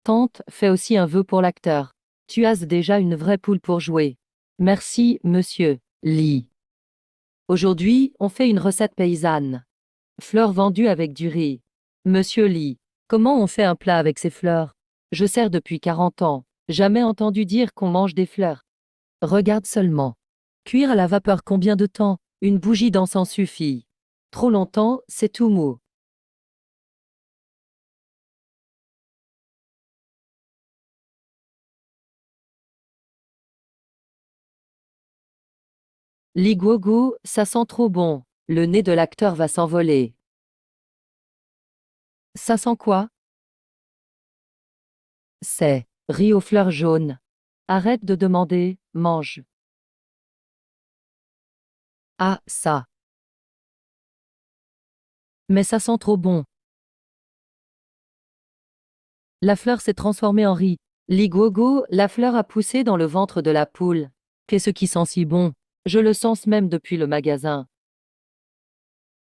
Tante, fais aussi un vœu pour l'acteur. Tu as déjà une vraie poule pour jouer. Merci, monsieur Lee. Aujourd'hui, on fait une recette paysanne. Fleurs vendues avec du riz. Monsieur Lee. Comment on fait un plat avec ces fleurs? Je sers depuis 40 ans. Jamais entendu dire qu'on mange des fleurs. Regarde seulement. Cuire à la vapeur combien de temps? Une bougie d'encens suffit. Trop longtemps, c'est tout mou. L'iguogo, ça sent trop bon. Le nez de l'acteur va s'envoler. Ça sent quoi? C'est riz aux fleurs jaunes. Arrête de demander, mange. Ah, ça. Mais ça sent trop bon. La fleur s'est transformée en riz. L'iguogo, la fleur a poussé dans le ventre de la poule. Qu'est-ce qui sent si bon? Je le sens même depuis le magasin.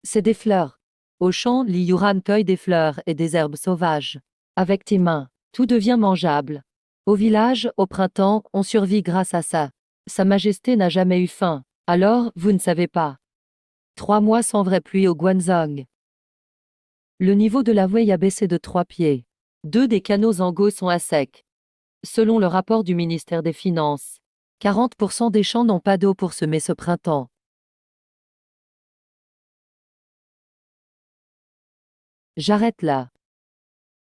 C'est des fleurs. Au champ, l'Iyuran cueille des fleurs et des herbes sauvages. Avec tes mains, tout devient mangeable. Au village, au printemps, on survit grâce à ça. Sa Majesté n'a jamais eu faim. Alors, vous ne savez pas. 3 mois sans vraie pluie au Guangzhou. Le niveau de la Wei a baissé de 3 pieds. 2 des canaux Zango sont à sec. Selon le rapport du ministère des Finances, 40% des champs n'ont pas d'eau pour semer ce printemps. J'arrête là.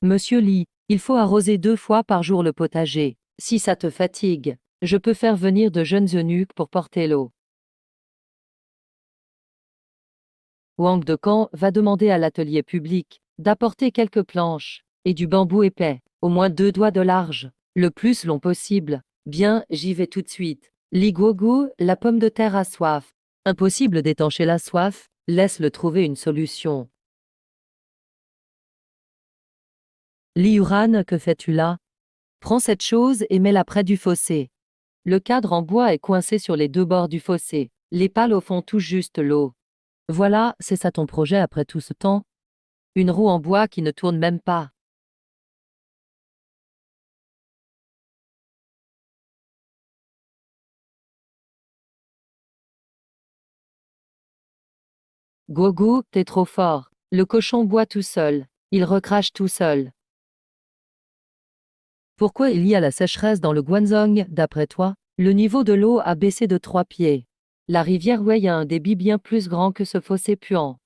Monsieur Li, il faut arroser 2 fois par jour le potager. Si ça te fatigue, je peux faire venir de jeunes eunuques pour porter l'eau. Wang de Camp va demander à l'atelier public d'apporter quelques planches et du bambou épais, au moins 2 doigts de large, le plus long possible. Bien, j'y vais tout de suite. Li Guogu, la pomme de terre a soif. Impossible d'étancher la soif, laisse-le trouver une solution. Li Yuran, que fais-tu là? Prends cette chose et mets-la près du fossé. Le cadre en bois est coincé sur les 2 bords du fossé. Les pales au fond touchent juste l'eau. Voilà, c'est ça ton projet après tout ce temps? Une roue en bois qui ne tourne même pas. Gogo, t'es trop fort. Le cochon boit tout seul. Il recrache tout seul. Pourquoi il y a la sécheresse dans le Guangzhou, d'après toi? Le niveau de l'eau a baissé de 3 pieds. La rivière Wei a un débit bien plus grand que ce fossé puant.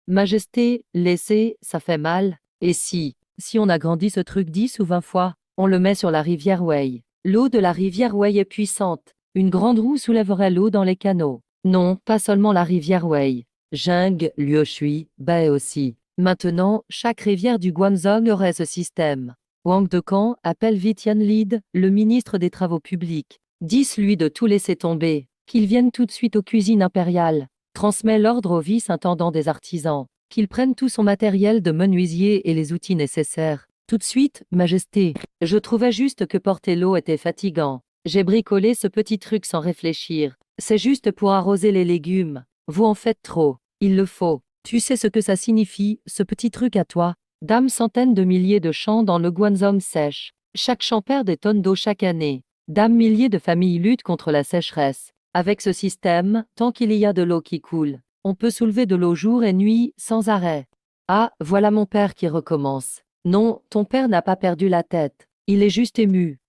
Majesté, laissez, ça fait mal. Et si on agrandit ce truc 10 ou 20 fois, on le met sur la rivière Wei. L'eau de la rivière Wei est puissante. Une grande roue soulèverait l'eau dans les canaux. Non, pas seulement la rivière Wei. Jing, Liushui, Bai aussi. Maintenant, chaque rivière du Guangzhou aurait ce système. Wang Decan appelle Vitian Lid, le ministre des Travaux publics. Dis-lui de tout laisser tomber, qu'il vienne tout de suite aux cuisines impériales. Transmet l'ordre au vice-intendant des artisans, qu'il prenne tout son matériel de menuisier et les outils nécessaires. Tout de suite, Majesté. Je trouvais juste que porter l'eau était fatigant. J'ai bricolé ce petit truc sans réfléchir. C'est juste pour arroser les légumes. Vous en faites trop. Il le faut. Tu sais ce que ça signifie, ce petit truc à toi? Dame, centaines de milliers de champs dans le Guangzhou sèche. Chaque champ perd des tonnes d'eau chaque année. Dame, milliers de familles luttent contre la sécheresse. Avec ce système, tant qu'il y a de l'eau qui coule, on peut soulever de l'eau jour et nuit, sans arrêt. Ah, voilà mon père qui recommence. Non, ton père n'a pas perdu la tête. Il est juste ému.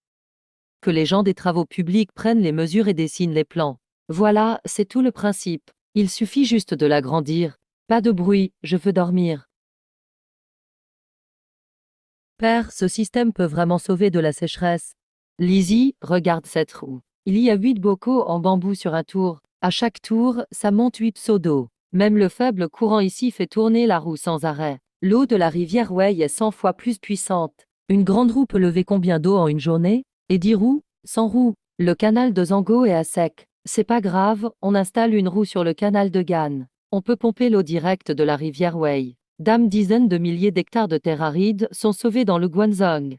Que les gens des travaux publics prennent les mesures et dessinent les plans. Voilà, c'est tout le principe. Il suffit juste de l'agrandir. Pas de bruit, je veux dormir. Père, ce système peut vraiment sauver de la sécheresse. Lizzie, regarde cette roue. Il y a 8 bocaux en bambou sur un tour. À chaque tour, ça monte 8 seaux d'eau. Même le faible courant ici fait tourner la roue sans arrêt. L'eau de la rivière Wei est 100 fois plus puissante. Une grande roue peut lever combien d'eau en une journée? Et 10 roues? 100 roues. Le canal de Zango est à sec. C'est pas grave, on installe une roue sur le canal de Gan. On peut pomper l'eau directe de la rivière Wei. Dizaines de milliers d'hectares de terres arides sont sauvés dans le Guangzhou.